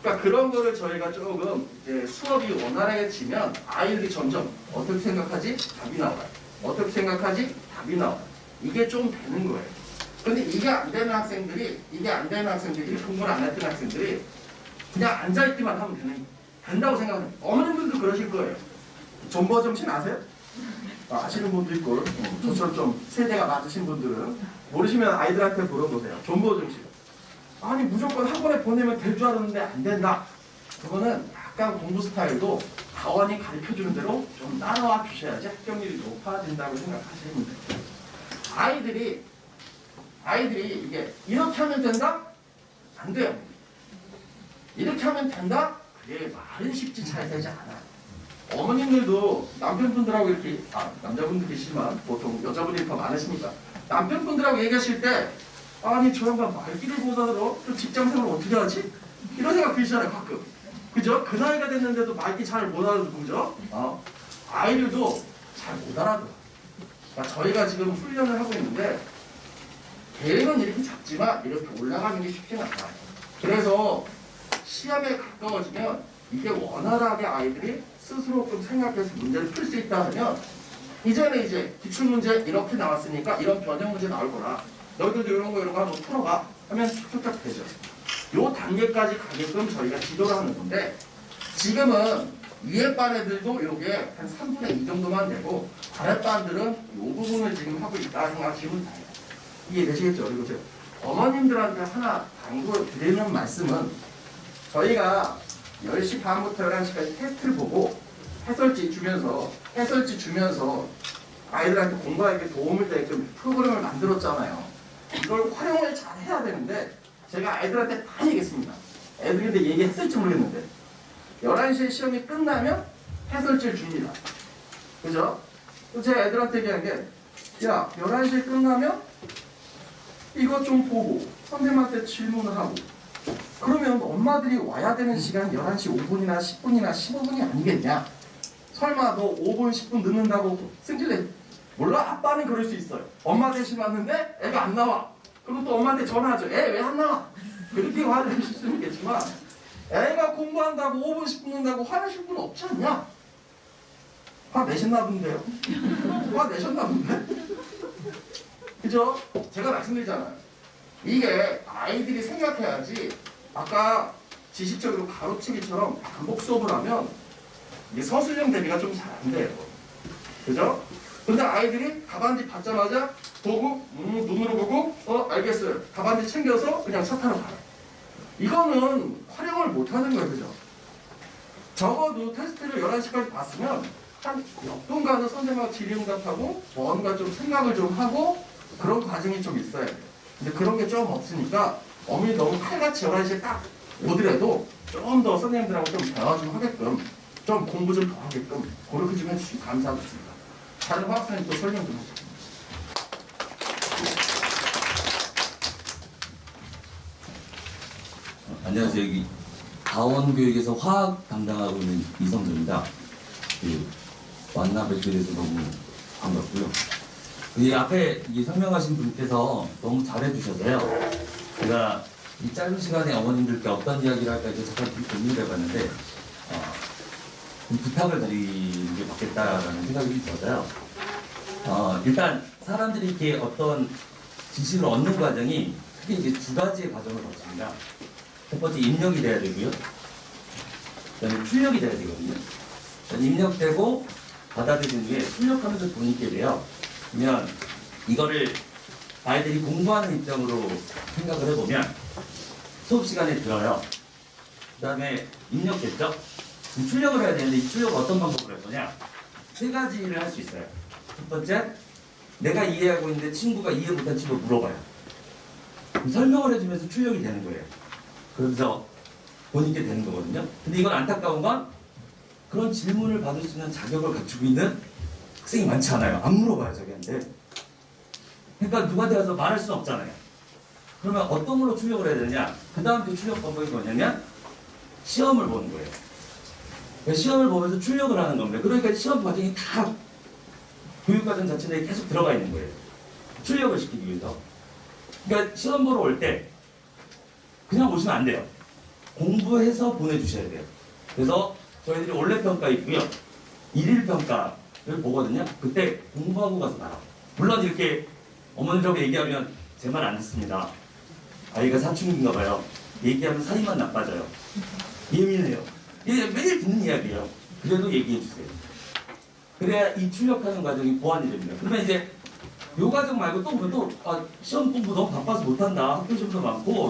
그러니까 그런 거를 저희가 조금 이제 수업이 원활해지면 아이들이 점점 어떻게 생각하지? 답이 나와요. 어떻게 생각하지? 답이 나와요. 이게 좀 되는 거예요. 근데 이게 안 되는 학생들이 공부를 안 했던 학생들이 그냥 앉아있기만 하면 된다고 생각해요. 어머님들도 그러실 거예요. 존버 정신 아세요? 아시는 분도 있고 저처럼 좀 세대가 맞으신 분들은 모르시면 아이들한테 물어보세요. 존버 정신. 아니 무조건 학원에 보내면 될 줄 알았는데 안 된다. 그거는 약간 공부 스타일도 다원이 가르쳐주는 대로 좀 따라와 주셔야지 합격률이 높아진다고 생각하시면 돼요. 아이들이 이게 이렇게 하면 된다? 안 돼요. 이렇게 하면 된다? 그게 말은 쉽지 잘 되지 않아요. 어머님들도 남편분들하고 이렇게 남자분들 계시지만 보통 여자분들이 더 많으시니까 남편분들하고 얘기하실 때 아니 저 양반 말귀를 못 알아들어? 좀 직장생활 어떻게 하지? 이런 생각 드시잖아요 가끔. 그죠? 그 나이가 됐는데도 말귀 잘 못 알아듣고 그죠? 아이들도 잘 못 알아들어. 그러니까 저희가 지금 훈련을 하고 있는데 계획은 이렇게 잡지만 이렇게 올라가는 게 쉽지는 않아요. 그래서 시험에 가까워지면 이게 원활하게 아이들이 스스로 좀 생각해서 문제를 풀 수 있다 하면 이제는 이제 기출문제 이렇게 나왔으니까 이런 변형 문제 나올 거라 너희들도 이런 거 한번 풀어봐 하면 툭툭 되죠. 요 단계까지 가게끔 저희가 지도를 하는 건데 지금은 위에 반 애들도 요게 한 3분의 2 정도만 되고 아랫반들은 요 부분을 지금 하고 있다 생각하시면 돼요. 이해되시겠죠? 그리고 제가 어머님들한테 하나 당부드리는 말씀은 저희가 10시 반부터 11시까지 테스트를 보고 해설지 주면서 아이들한테 공부하기에 도움을 되게끔 프로그램을 만들었잖아요. 이걸 활용을 잘 해야 되는데 제가 아이들한테 다 얘기했습니다. 애들이 근데 얘기했을지 모르겠는데 11시에 시험이 끝나면 해설지를 줍니다. 그죠? 제가 애들한테 얘기한 게 야 11시에 끝나면 이것 좀 보고 선생님한테 질문을 하고 그러면 엄마들이 와야 되는 시간 11시 5분이나 10분이나 15분이 아니겠냐? 설마 너 5분 10분 늦는다고 승질내? 몰라? 아빠는 그럴 수 있어요. 엄마 대신 왔는데 애가 안 나와. 그럼 또 엄마한테 전화하죠. 애 왜 안 나와? 그렇게 화를 내실 수는 있겠지만 애가 공부한다고 5분 10분 늦는다고 화내실 분 없지 않냐? 화 내셨나 본데요? 화 내셨나 본데? 그죠? 제가 말씀드리잖아요. 이게 아이들이 생각해야지 아까 지식적으로 가로치기처럼 반복 수업을 하면 이게 서술형 대비가 좀 잘 안 돼요. 그죠? 근데 아이들이 답안지 받자마자 보고 눈으로 보고 알겠어요. 답안지 챙겨서 그냥 차 타러 가요. 이거는 활용을 못하는 거예요. 그죠? 적어도 테스트를 11시까지 봤으면 한 몇 분간은 선생님하고 질의응답하고 뭔가 좀 생각을 좀 하고 그런 과정이 좀 있어야 돼요. 근데 그런 게 좀 없으니까 어머니 너무 칼같이 11시에 딱 오더라도 좀 더 선생님들하고 좀 대화 좀 하게끔 좀 공부 좀 더 하게끔 그렇게 좀 해주시면 감사하겠습니다. 다른 화학생님 또 설명 좀 해주세요. 안녕하세요. 여기 다원교육에서 화학 담당하고 있는 이성조입니다. 만나 뵙게 돼서 너무 반갑고요. 이 앞에 이 설명하신 분께서 너무 잘해주셔서요. 제가 이 짧은 시간에 어머님들께 어떤 이야기를 할까 이제 잠깐 고민을 해봤는데 좀 부탁을 드리는 게 맞겠다라는 생각이 들어서요. 일단 사람들이 이렇게 어떤 지식을 얻는 과정이 크게 이제 두 가지의 과정을 거칩니다. 첫 번째 입력이 돼야 되고요. 그다음에 출력이 돼야 되거든요. 입력되고 받아들인 후에 출력하면서 돈이 있게 돼요. 그러면 이거를 아이들이 공부하는 입장으로 생각을 해보면 수업 시간에 들어요. 그다음에 입력됐죠? 그럼 출력을 해야 되는데 이 출력을 어떤 방법으로 할 거냐? 세 가지를 할 수 있어요. 첫 번째, 내가 이해하고 있는데 친구가 이해 못한 친구가 물어봐요. 그럼 설명을 해주면서 출력이 되는 거예요. 그러면서 돈 있게 되는 거거든요. 근데 이건 안타까운 건 그런 질문을 받을 수 있는 자격을 갖추고 있는 학생이 많지 않아요. 안 물어봐요, 자기한테. 그러니까 누구한테 가서 말할 수는 없잖아요. 그러면 어떤 걸로 출력을 해야 되냐? 그 다음 그 출력 방법이 뭐냐면 시험을 보는 거예요. 그러니까 시험을 보면서 출력을 하는 겁니다. 그러니까 시험 과정이 다 교육과정 자체 내에 계속 들어가 있는 거예요. 출력을 시키기 위해서. 그러니까 시험 보러 올 때 그냥 오시면 안 돼요. 공부해서 보내주셔야 돼요. 그래서 저희들이 원래 평가 있고요. 일일 평가를 보거든요. 그때 공부하고 가서 나와. 물론 이렇게 어머니라고 얘기하면 제 말 안 듣습니다. 아이가 사춘기인가 봐요. 얘기하면 사이만 나빠져요. 예민해요. 이게 매일 듣는 이야기예요. 그래도 얘기해 주세요. 그래야 이 출력하는 과정이 보완이 됩니다. 그러면 이제 요 과정 말고 또 보면 시험 공부 너무 바빠서 못한다. 학교 시험도 많고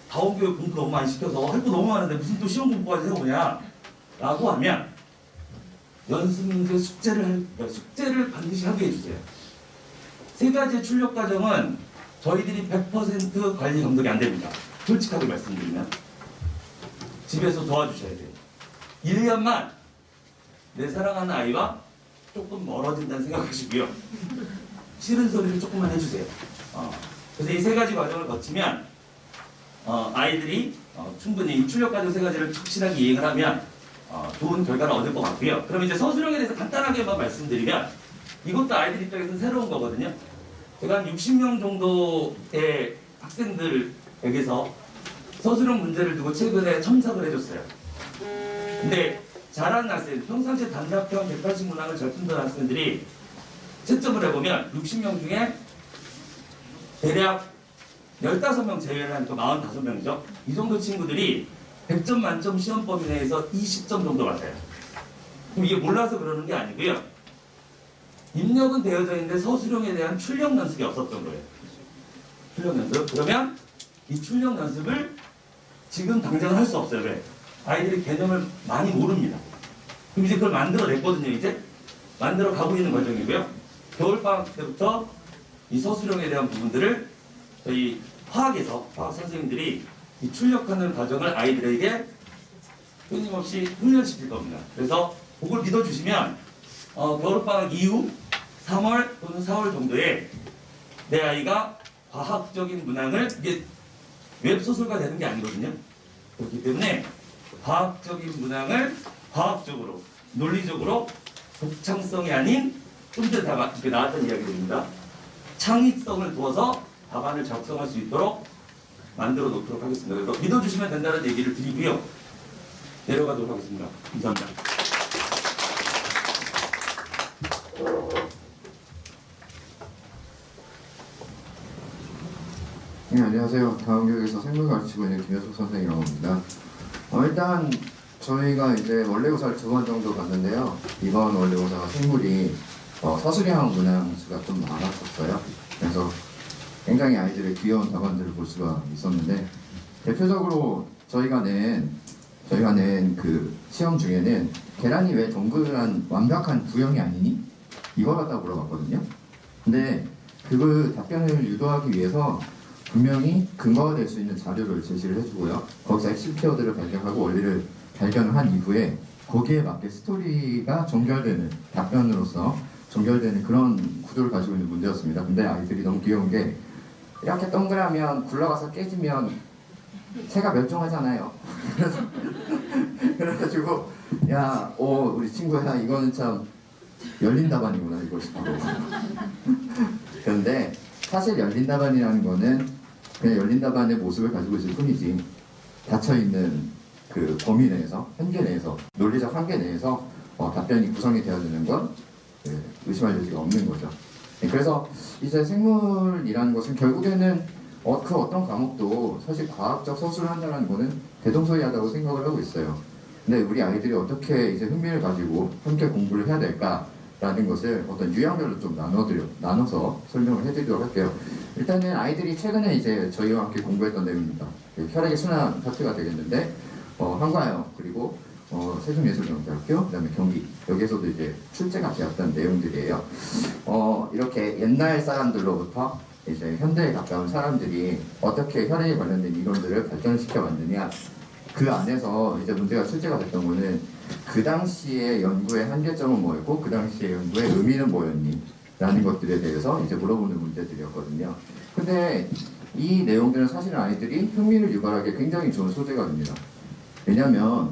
다원교육 공부 너무 많이 시켜서 할 거 너무 많은데 무슨 또 시험 공부까지 해오냐 라고 하면 연습 문제 숙제를 반드시 하게 해주세요. 세 가지의 출력 과정은 저희들이 100% 관리 감독이 안 됩니다. 솔직하게 말씀드리면 집에서 도와주셔야 돼요. 1년만 내 사랑하는 아이와 조금 멀어진다는 생각하시고요. 싫은 소리를 조금만 해주세요. 그래서 이 세 가지 과정을 거치면 아이들이 충분히 이 출력 과정 세 가지를 확실하게 이행을 하면 좋은 결과를 얻을 것 같고요. 그럼 이제 서술형에 대해서 간단하게만 말씀드리면 이것도 아이들 입장에서는 새로운 거거든요. 제가 한 60명 정도의 학생들에게서 서술형 문제를 두고 최근에 첨삭을 해줬어요. 근데 잘하는 학생, 평상시에 단답형 180 문항을 잘 푼다는 학생들이 채점을 해보면 60명 중에 대략 15명 제외를 하니까 45명이죠. 이 정도 친구들이 100점 만점 시험 범위 내에서 20점 정도 맞아요. 그럼 이게 몰라서 그러는 게 아니고요. 입력은 되어져 있는데 서술형에 대한 출력 연습이 없었던 거예요. 출력 연습. 그러면 이 출력 연습을 지금 당장 할 수 없어요. 왜? 아이들이 개념을 많이 모릅니다. 그럼 이제 그걸 만들어냈거든요. 이제 만들어 가고 있는 과정이고요. 겨울방학 때부터 이 서술형에 대한 부분들을 저희 화학에서 화학 선생님들이 이 출력하는 과정을 아이들에게 끊임없이 훈련시킬 겁니다. 그래서 그걸 믿어주시면 겨울방학 이후 3월 또는 4월 정도에 내 아이가 과학적인 문항을 이게 웹소설가 되는 게 아니거든요. 그렇기 때문에 과학적인 문항을 과학적으로 논리적으로 독창성이 아닌 좀 전에 나왔던 이야기입니다. 창의성을 두어서 답안을 작성할 수 있도록 만들어 놓도록 하겠습니다. 그래서 믿어주시면 된다는 얘기를 드리고요. 내려가도록 하겠습니다. 감사합니다. 네, 안녕하세요. 다원교육에서 생물 가르치고 있는 김효석 선생이라고 합니다. 일단 저희가 이제 원래고사를 2번 정도 봤는데요. 이번 원래고사가 생물이 서술형 문항 수가 좀 많았었어요. 그래서 굉장히 아이들의 귀여운 답안들을 볼 수가 있었는데 대표적으로 저희가 낸 그 시험 중에는 계란이 왜 동그란 완벽한 구형이 아니니? 이걸 갖다 물어봤거든요. 근데 그 답변을 유도하기 위해서 분명히 근거가 될 수 있는 자료를 제시를 해주고요. 거기서 핵심 키워드를 발견하고 원리를 발견을 한 이후에 거기에 맞게 스토리가 종결되는 답변으로서 종결되는 그런 구도를 가지고 있는 문제였습니다. 근데 아이들이 너무 귀여운 게 이렇게 동그라면 굴러가서 깨지면 새가 멸종하잖아요. 그래가지고 야, 우리 친구야 이거는 참 열린 답안이구나 이거 싶어. 그런데 사실 열린 답안이라는 거는 그냥 열린 답안의 모습을 가지고 있을 뿐이지 닫혀있는 그 범위 내에서 한계 내에서 논리적 한계 내에서 답변이 구성이 되어지는 건 의심할 여지가 없는 거죠. 그래서 이제 생물이라는 것은 결국에는 그 어떤 과목도 사실 과학적 서술을 한다는 거는 대동소이하다고 생각을 하고 있어요. 근데 우리 아이들이 어떻게 이제 흥미를 가지고 함께 공부를 해야 될까라는 것을 어떤 유형별로 좀 나눠서 설명을 해드리도록 할게요. 일단은 아이들이 최근에 이제 저희와 함께 공부했던 내용입니다. 혈액의 순환 파트가 되겠는데 한과형 그리고 세종예술대학교 그다음에 경기 여기에서도 이제 출제가 되었던 내용들이에요. 이렇게 옛날 사람들로부터 이제 현대에 가까운 사람들이 어떻게 혈액에 관련된 이론들을 발전시켜 왔느냐 그 안에서 이제 문제가 출제가 됐던 거는 그 당시의 연구의 한계점은 뭐였고 그 당시의 연구의 의미는 뭐였니? 라는 것들에 대해서 이제 물어보는 문제들이었거든요. 근데 이 내용들은 사실은 아이들이 흥미를 유발하기에 굉장히 좋은 소재거든요. 왜냐하면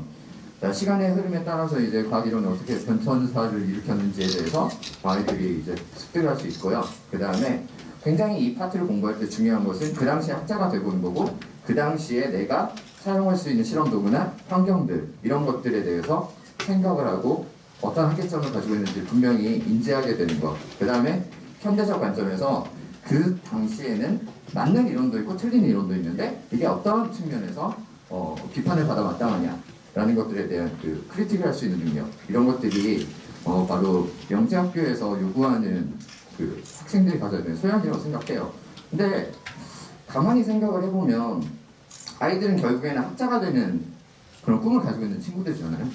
시간의 흐름에 따라서 이제 과학 이론이 어떻게 변천사를 일으켰는지에 대해서 아이들이 이제 습득을 할 수 있고요. 그 다음에 굉장히 이 파트를 공부할 때 중요한 것은 그 당시에 학자가 되고는 거고 그 당시에 내가 사용할 수 있는 실험 도구나 환경들 이런 것들에 대해서 생각을 하고 어떤 한계점을 가지고 있는지 분명히 인지하게 되는 것. 그 다음에 현대적 관점에서 그 당시에는 맞는 이론도 있고 틀린 이론도 있는데 이게 어떤 측면에서 비판을 받아 마땅하냐라는 것들에 대한 그 크리틱을 할 수 있는 능력 이런 것들이 바로 영재학교에서 요구하는 그 학생들이 가져야 되는 소양이라고 생각해요. 근데 가만히 생각을 해보면 아이들은 결국에는 학자가 되는 그런 꿈을 가지고 있는 친구들이잖아요.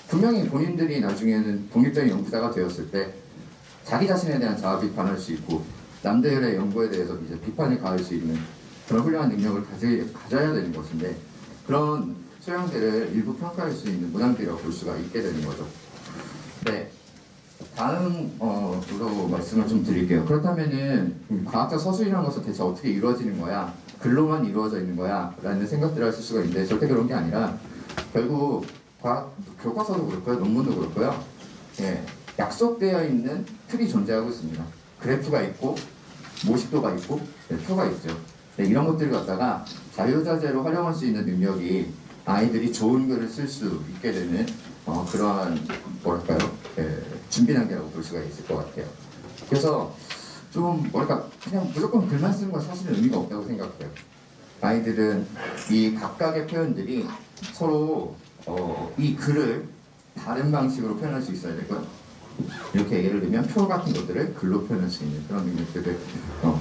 분명히 본인들이 나중에는 독립적인 연구자가 되었을 때 자기 자신에 대한 자아 비판할 수 있고 남들의 연구에 대해서 이제 비판을 가할 수 있는 그런 훌륭한 능력을 가져야 되는 것인데 그런 소양들을 일부 평가할 수 있는 문항들이라고 볼 수가 있게 되는 거죠. 네. 다음으로 말씀을 좀 드릴게요. 그렇다면은 과학적 서술이라는 것은 대체 어떻게 이루어지는 거야? 글로만 이루어져 있는 거야? 라는 생각들을 하실 수가 있는데 절대 그런 게 아니라 결국 과학 교과서도 그렇고요. 논문도 그렇고요. 예, 약속되어 있는 틀이 존재하고 있습니다. 그래프가 있고 모식도가 있고 표가 있죠. 네, 이런 것들을 갖다가 자유자재로 활용할 수 있는 능력이 아이들이 좋은 글을 쓸 수 있게 되는 그러한 뭐랄까요? 준비 단계라고 볼 수가 있을 것 같아요. 그래서 좀 뭐랄까 그냥 무조건 글만 쓰는 건 사실은 의미가 없다고 생각해요. 아이들은 이 각각의 표현들이 서로 이 글을 다른 방식으로 표현할 수 있어야 되고요. 이렇게 예를 들면 표 같은 것들을 글로 표현할 수 있는 그런 능력들을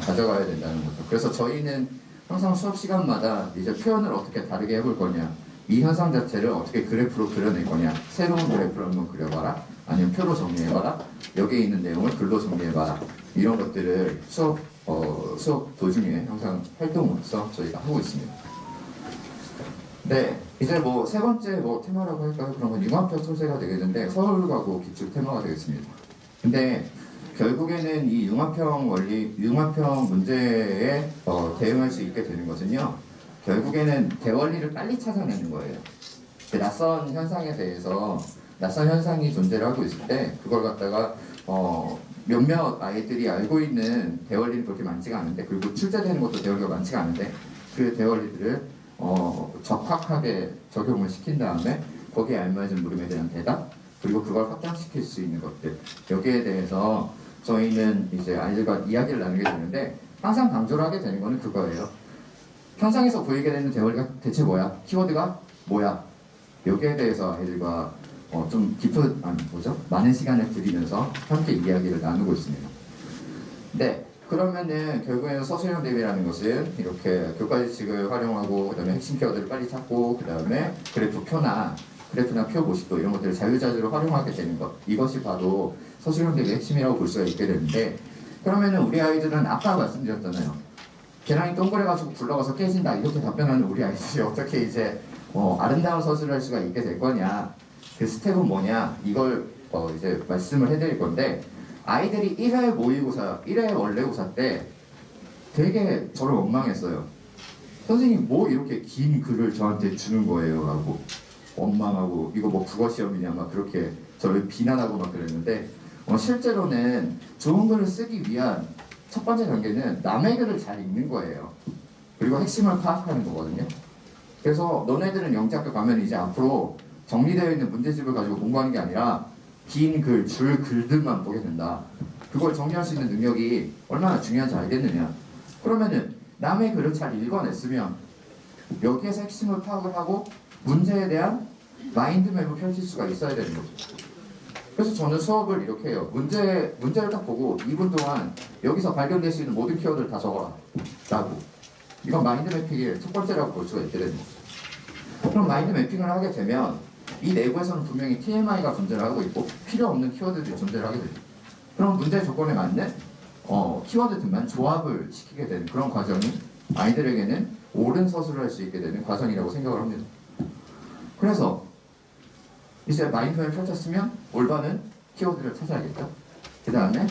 가져가야 된다는 거죠. 그래서 저희는 항상 수업 시간마다 이제 표현을 어떻게 다르게 해볼 거냐, 이 현상 자체를 어떻게 그래프로 그려낼 거냐, 새로운 그래프를 한번 그려봐라, 아니면 표로 정리해봐라, 여기에 있는 내용을 글로 정리해봐라, 이런 것들을 수업 도중에 항상 활동으로서 저희가 하고 있습니다. 네, 이제 뭐 세 번째 테마라고 할까요? 그런 건 융합형 소재가 되겠는데 서울과고 기출 테마가 되겠습니다. 근데 결국에는 이 융합형 문제에 대응할 수 있게 되는 것은요. 결국에는 대원리를 빨리 찾아내는 거예요. 낯선 현상에 대해서 낯선 현상이 존재를 하고 있을 때 그걸 갖다가 몇몇 아이들이 알고 있는 대원리는 그렇게 많지가 않은데 그리고 출제되는 것도 대원리가 많지가 않은데 그 대원리들을 적확하게 적용을 시킨 다음에 거기에 알맞은 물음에 대한 대답 그리고 그걸 확장시킬 수 있는 것들 여기에 대해서 저희는 이제 아이들과 이야기를 나누게 되는데 항상 강조를 하게 되는 거는 그거예요. 현상에서 보이게 되는 대원리가 대체 뭐야? 키워드가 뭐야? 여기에 대해서 아이들과 좀 많은 시간을 들이면서 함께 이야기를 나누고 있습니다. 네, 그러면은 결국에는 서술형 대비라는 것은 이렇게 교과 지식을 활용하고 그다음에 핵심 키워드를 빨리 찾고 그다음에 그래프나 표 모식도 이런 것들을 자유자재로 활용하게 되는 것 이것이 바로 서술형 대비의 핵심이라고 볼 수가 있게 되는데 그러면은 우리 아이들은 아까 말씀드렸잖아요. 계란이 동그래가지고 굴러가서 깨진다 이렇게 답변하는 우리 아이들이 어떻게 이제 아름다운 서술을 할 수가 있게 될 거냐, 그 스텝은 뭐냐, 이걸 이제 말씀을 해드릴 건데, 아이들이 1회 모의고사, 1회 원래고사 때 되게 저를 원망했어요. 선생님 뭐 이렇게 긴 글을 저한테 주는 거예요 라고 원망하고, 이거 뭐 국어 시험이냐 막 그렇게 저를 비난하고 막 그랬는데, 실제로는 좋은 글을 쓰기 위한 첫 번째 단계는 남의 글을 잘 읽는 거예요. 그리고 핵심을 파악하는 거거든요. 그래서 너네들은 영재학교 가면 이제 앞으로 정리되어 있는 문제집을 가지고 공부하는 게 아니라 긴 글, 줄 글들만 보게 된다. 그걸 정리할 수 있는 능력이 얼마나 중요한지 알겠느냐. 그러면은 남의 글을 잘 읽어냈으면 여기에서 핵심을 파악을 하고 문제에 대한 마인드맵을 펼칠 수가 있어야 되는 거죠. 그래서 저는 수업을 이렇게 해요. 문제를 딱 보고 2분 동안 여기서 발견될 수 있는 모든 키워드를 다 적어라 라고. 이건 마인드 매핑의 첫 번째라고 볼 수가 있게 되는 거죠. 그럼 마인드 매핑을 하게 되면 이 내부에서는 분명히 TMI가 존재를 하고 있고 필요 없는 키워드들이 존재를 하게 되죠. 그럼 문제 조건에 맞는 키워드들만 조합을 시키게 되는 그런 과정이 아이들에게는 옳은 서술을 할 수 있게 되는 과정이라고 생각을 합니다. 그래서 이제 마인드맵을 펼쳤으면 올바른 키워드를 찾아야겠죠. 그 다음에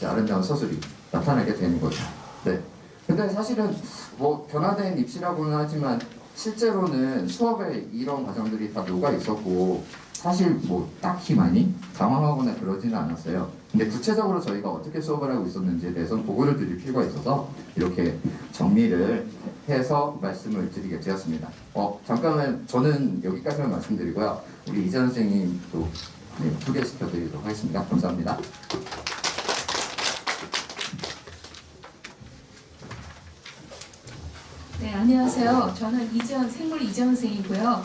아름다운 서술이 나타나게 되는 거죠. 네. 근데 사실은 뭐 변화된 입시라고는 하지만 실제로는 수업에 이런 과정들이 다 녹아 있었고 사실 뭐 딱히 많이 당황하거나 그러지는 않았어요. 근데 구체적으로 저희가 어떻게 수업을 하고 있었는지에 대해서는 보고를 드릴 필요가 있어서 이렇게 정리를 해서 말씀을 드리게 되었습니다. 잠깐만 저는 여기까지만 말씀드리고요. 우리 이재 선생님도 소개시켜 드리도록 하겠습니다. 감사합니다. 네, 안녕하세요. 저는 생물 이재원 선생이고요.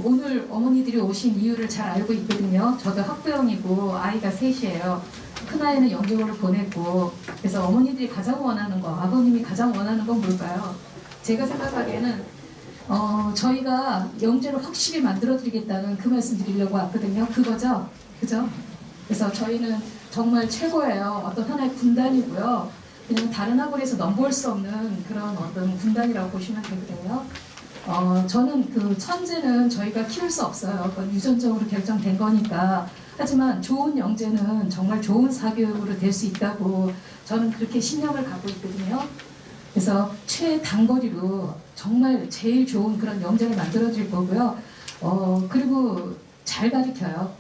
오늘 어머니들이 오신 이유를 잘 알고 있거든요. 저도 학부형이고 아이가 셋이에요. 큰아이는 영재고를 보냈고, 그래서 어머니들이 가장 원하는 거, 아버님이 가장 원하는 건 뭘까요? 제가 생각하기에는 저희가 영재를 확실히 만들어드리겠다는 그 말씀 드리려고 왔거든요. 그거죠? 그죠? 그래서 저희는 정말 최고예요. 어떤 하나의 군단이고요. 그냥 다른 학원에서 넘볼 수 없는 그런 어떤 군단이라고 보시면 되거든요. 저는 그 천재는 저희가 키울 수 없어요. 그건 유전적으로 결정된 거니까. 하지만 좋은 영재는 정말 좋은 사교육으로 될 수 있다고 저는 그렇게 신념을 갖고 있거든요. 그래서 최단거리로 정말 제일 좋은 그런 영재를 만들어줄 거고요. 그리고 잘 가르쳐요.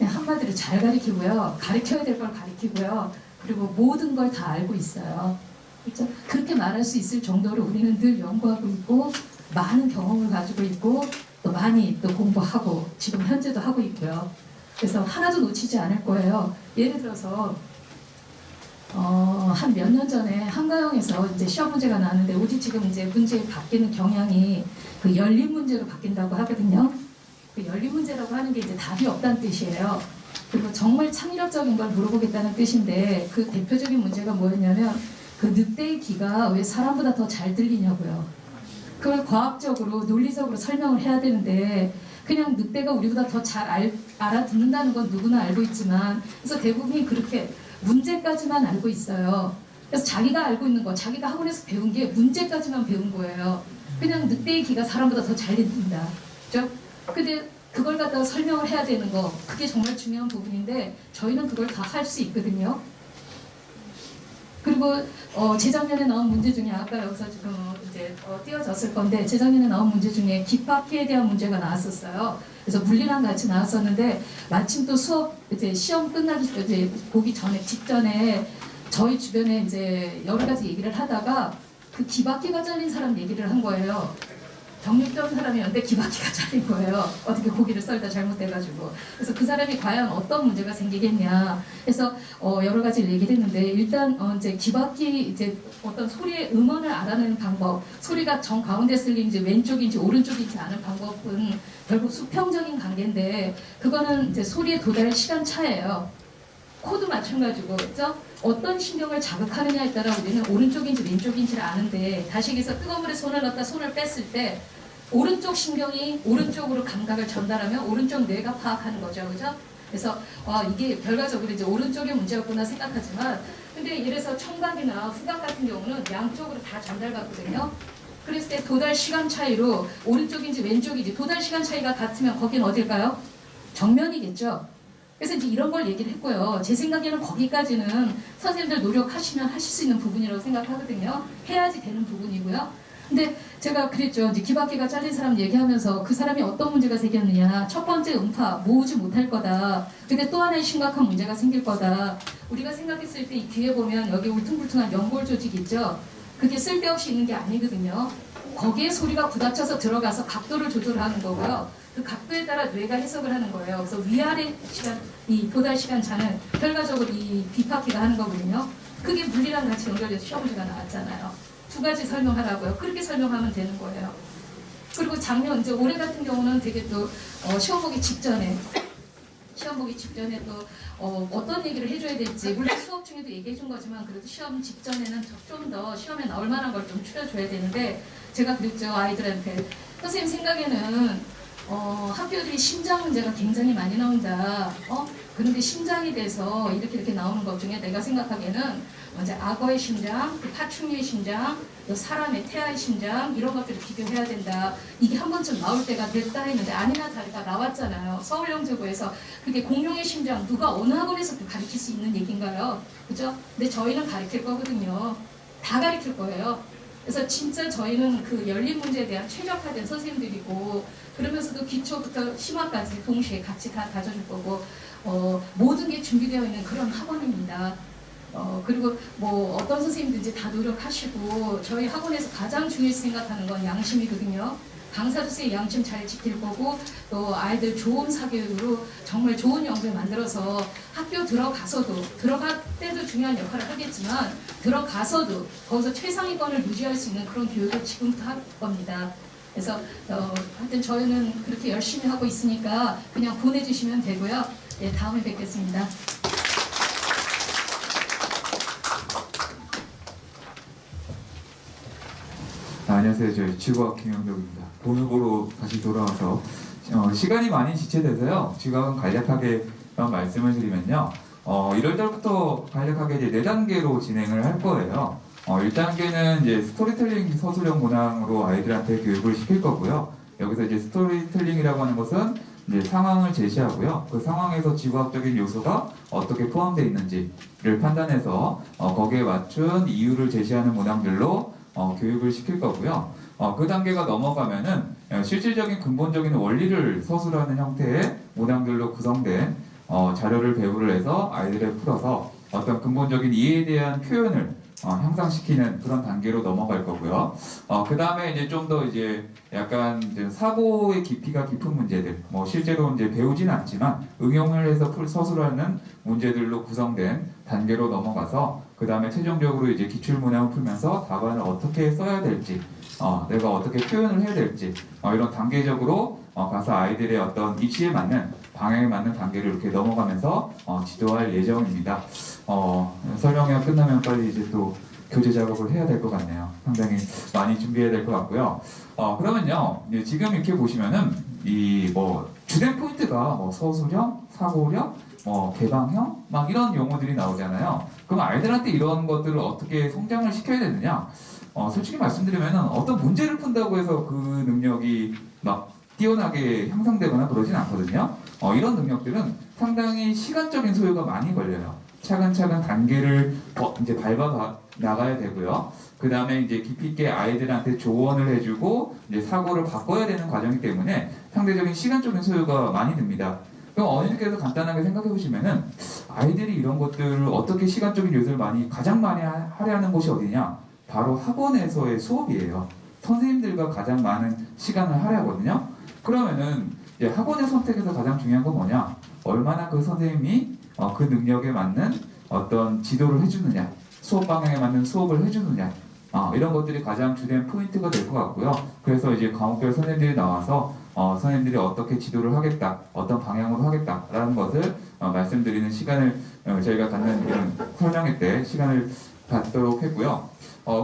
한마디로 잘 가르치고요. 가르쳐야 될 걸 가르치고요. 그리고 모든 걸 다 알고 있어요. 그렇죠? 그렇게 말할 수 있을 정도로 우리는 늘 연구하고 있고 많은 경험을 가지고 있고 또 많이 또 공부하고 지금 현재도 하고 있고요. 그래서 하나도 놓치지 않을 거예요. 예를 들어서 한 몇 년 전에 한가영에서 이제 시험 문제가 나왔는데 우리 지금 이제 문제 바뀌는 경향이 그 열린 문제로 바뀐다고 하거든요. 그 열린 문제라고 하는 게 이제 답이 없다는 뜻이에요. 그리고 정말 창의력적인 걸 물어보겠다는 뜻인데 그 대표적인 문제가 뭐였냐면 그 늑대의 귀가 왜 사람보다 더 잘 들리냐고요. 그걸 과학적으로 논리적으로 설명을 해야 되는데 그냥 늑대가 우리보다 더 잘 알아듣는다는 건 누구나 알고 있지만 그래서 대부분이 그렇게 문제까지만 알고 있어요. 그래서 자기가 알고 있는 거, 자기가 학원에서 배운 게 문제까지만 배운 거예요. 그냥 늑대의 귀가 사람보다 더 잘 듣는다. 그죠? 근데 그걸 갖다가 설명을 해야 되는 거, 그게 정말 중요한 부분인데 저희는 그걸 다 할 수 있거든요. 그리고 재작년에 나온 문제 중에 아까 여기서 지금 이제 띄워졌을 건데 재작년에 나온 문제 중에 귓바퀴에 대한 문제가 나왔었어요. 그래서 물리랑 같이 나왔었는데 마침 또 수업 이제 시험 끝나기 이제 보기 전에 직전에 저희 주변에 이제 여러 가지 얘기를 하다가 그 귀바퀴가 잘린 사람 얘기를 한 거예요. 경력자인 사람이었는데 귀바퀴가 잘린 거예요. 어떻게 고기를 썰다 잘못돼가지고. 그래서 그 사람이 과연 어떤 문제가 생기겠냐. 그래서 여러 가지를 얘기를 했는데 일단 이제 귀바퀴 이제 어떤 소리의 음원을 알아내는 방법, 소리가 정 가운데 쓸린지 왼쪽인지 오른쪽인지 아는 방법은 결국 수평적인 관계인데 그거는 이제 소리의 도달 시간 차예요. 코도 마찬가지고, 그죠? 어떤 신경을 자극하느냐에 따라 우리는 오른쪽인지 왼쪽인지를 아는데 다시 얘기해서 뜨거운 물에 손을 넣었다 손을 뺐을 때 오른쪽 신경이 오른쪽으로 감각을 전달하면 오른쪽 뇌가 파악하는 거죠, 그죠? 그래서 이게 결과적으로 이제 오른쪽의 문제였구나 생각하지만 근데 예를 들어서 청각이나 후각 같은 경우는 양쪽으로 다 전달받거든요. 그랬을 때 도달 시간 차이로 오른쪽인지 왼쪽인지 도달 시간 차이가 같으면 거긴 어딜까요? 정면이겠죠. 그래서 이제 이런 걸 얘기를 했고요. 제 생각에는 거기까지는 선생님들 노력하시면 하실 수 있는 부분이라고 생각하거든요. 해야지 되는 부분이고요. 근데 제가 그랬죠. 이제 귀바퀴가 잘린 사람 얘기하면서 그 사람이 어떤 문제가 생겼느냐. 첫 번째 음파, 모으지 못할 거다. 근데 또 하나의 심각한 문제가 생길 거다. 우리가 생각했을 때 이 귀에 보면 여기 울퉁불퉁한 연골 조직 있죠. 그게 쓸데없이 있는 게 아니거든요. 거기에 소리가 부닥쳐서 들어가서 각도를 조절하는 거고요. 그 각도에 따라 뇌가 해석을 하는 거예요. 그래서 위아래 시간, 이 도달 시간 차는 결과적으로 이 귀바퀴가 하는 거거든요. 그게 물리랑 같이 연결돼서 시험 문제가 나왔잖아요. 두 가지 설명하라고요. 그렇게 설명하면 되는 거예요. 그리고 작년 이제 올해 같은 경우는 되게 또 시험 보기 직전에 또 어떤 얘기를 해줘야 될지 물론 수업 중에도 얘기해 준 거지만 그래도 시험 직전에는 좀 더 시험에 나올 만한 걸 좀 추려줘야 되는데 제가 그랬죠. 아이들한테 선생님 생각에는 학교들이 심장 문제가 굉장히 많이 나온다. 그런데 심장이 돼서 이렇게 나오는 것 중에 내가 생각하기에는 먼저 악어의 심장, 그 파충류의 심장, 또 사람의 태아의 심장 이런 것들을 비교해야 된다. 이게 한 번쯤 나올 때가 됐다 했는데 아니나 다를까 나왔잖아요. 서울영재고에서 그게 공룡의 심장 누가 어느 학원에서 가르칠 수 있는 얘기인가요? 그죠? 근데 저희는 가르칠 거거든요. 다 가르칠 거예요. 그래서 진짜 저희는 그 열린 문제에 대한 최적화된 선생님들이고 그러면서도 기초부터 심화까지 동시에 같이 가져줄 거고 모든 게 준비되어 있는 그런 학원입니다. 그리고 뭐 어떤 선생님들인지 다 노력하시고 저희 학원에서 가장 중요시 생각하는 건 양심이거든요. 강사로서의 양심 잘 지킬 거고 또 아이들 좋은 사교육으로 정말 좋은 영상 만들어서 학교 들어갈 때도 중요한 역할을 하겠지만 들어가서도 거기서 최상위권을 유지할 수 있는 그런 교육을 지금부터 할 겁니다. 그래서 하여튼 저희는 그렇게 열심히 하고 있으니까 그냥 보내주시면 되고요. 네, 다음에 뵙겠습니다. 안녕하세요. 저희 지구학 김영덕입니다. 본업으로 다시 돌아와서 시간이 많이 지체돼서요. 지금 간략하게 말씀을 드리면요. 1월달부터 간략하게 이제 4단계로 진행을 할 거예요. 1단계는 이제 스토리텔링 서술형 문항으로 아이들한테 교육을 시킬 거고요. 여기서 이제 스토리텔링이라고 하는 것은 이제 상황을 제시하고요. 그 상황에서 지구학적인 요소가 어떻게 포함되어 있는지를 판단해서 거기에 맞춘 이유를 제시하는 문항들로 교육을 시킬 거고요. 그 단계가 넘어가면은 실질적인 근본적인 원리를 서술하는 형태의 문항들로 구성된 자료를 배부를 해서 아이들에 풀어서 어떤 근본적인 이해에 대한 표현을 향상시키는 그런 단계로 넘어갈 거고요. 그 다음에 이제 좀 더 이제 약간 이제 사고의 깊이가 깊은 문제들, 뭐 실제로 이제 배우진 않지만 응용을 해서 서술하는 문제들로 구성된 단계로 넘어가서 그 다음에 최종적으로 이제 기출 문항을 풀면서 답안을 어떻게 써야 될지, 내가 어떻게 표현을 해야 될지 이런 단계적으로 가서 아이들의 어떤 입시에 맞는 방향에 맞는 단계를 이렇게 넘어가면서 지도할 예정입니다. 설명회가 끝나면 빨리 이제 또 교재 작업을 해야 될 것 같네요. 상당히 많이 준비해야 될 것 같고요. 그러면요, 지금 이렇게 보시면은 이 뭐 주된 포인트가 뭐 서술형, 사고형, 개방형 막 이런 용어들이 나오잖아요. 그럼 아이들한테 이런 것들을 어떻게 성장을 시켜야 되느냐? 솔직히 말씀드리면은 어떤 문제를 푼다고 해서 그 능력이 막 뛰어나게 향상되거나 그러진 않거든요. 이런 능력들은 상당히 시간적인 소요가 많이 걸려요. 차근차근 단계를 이제 밟아 나가야 되고요. 그 다음에 이제 깊이 있게 아이들한테 조언을 해주고 이제 사고를 바꿔야 되는 과정이기 때문에 상대적인 시간적인 소요가 많이 듭니다. 그럼 어머니께서 간단하게 생각해 보시면은 아이들이 이런 것들을 어떻게 시간적인 요소를 가장 많이 할애하는 곳이 어디냐? 바로 학원에서의 수업이에요. 선생님들과 가장 많은 시간을 할애하거든요. 그러면은 이제 학원의 선택에서 가장 중요한 건 뭐냐? 얼마나 그 선생님이 그 능력에 맞는 어떤 지도를 해주느냐, 수업 방향에 맞는 수업을 해주느냐, 이런 것들이 가장 주된 포인트가 될 것 같고요. 그래서 이제 과목별 선생님들이 나와서 선생님들이 어떻게 지도를 하겠다, 어떤 방향으로 하겠다라는 것을 말씀드리는 시간을 저희가 갖는 이런 설명회 때 시간을 갖도록 했고요.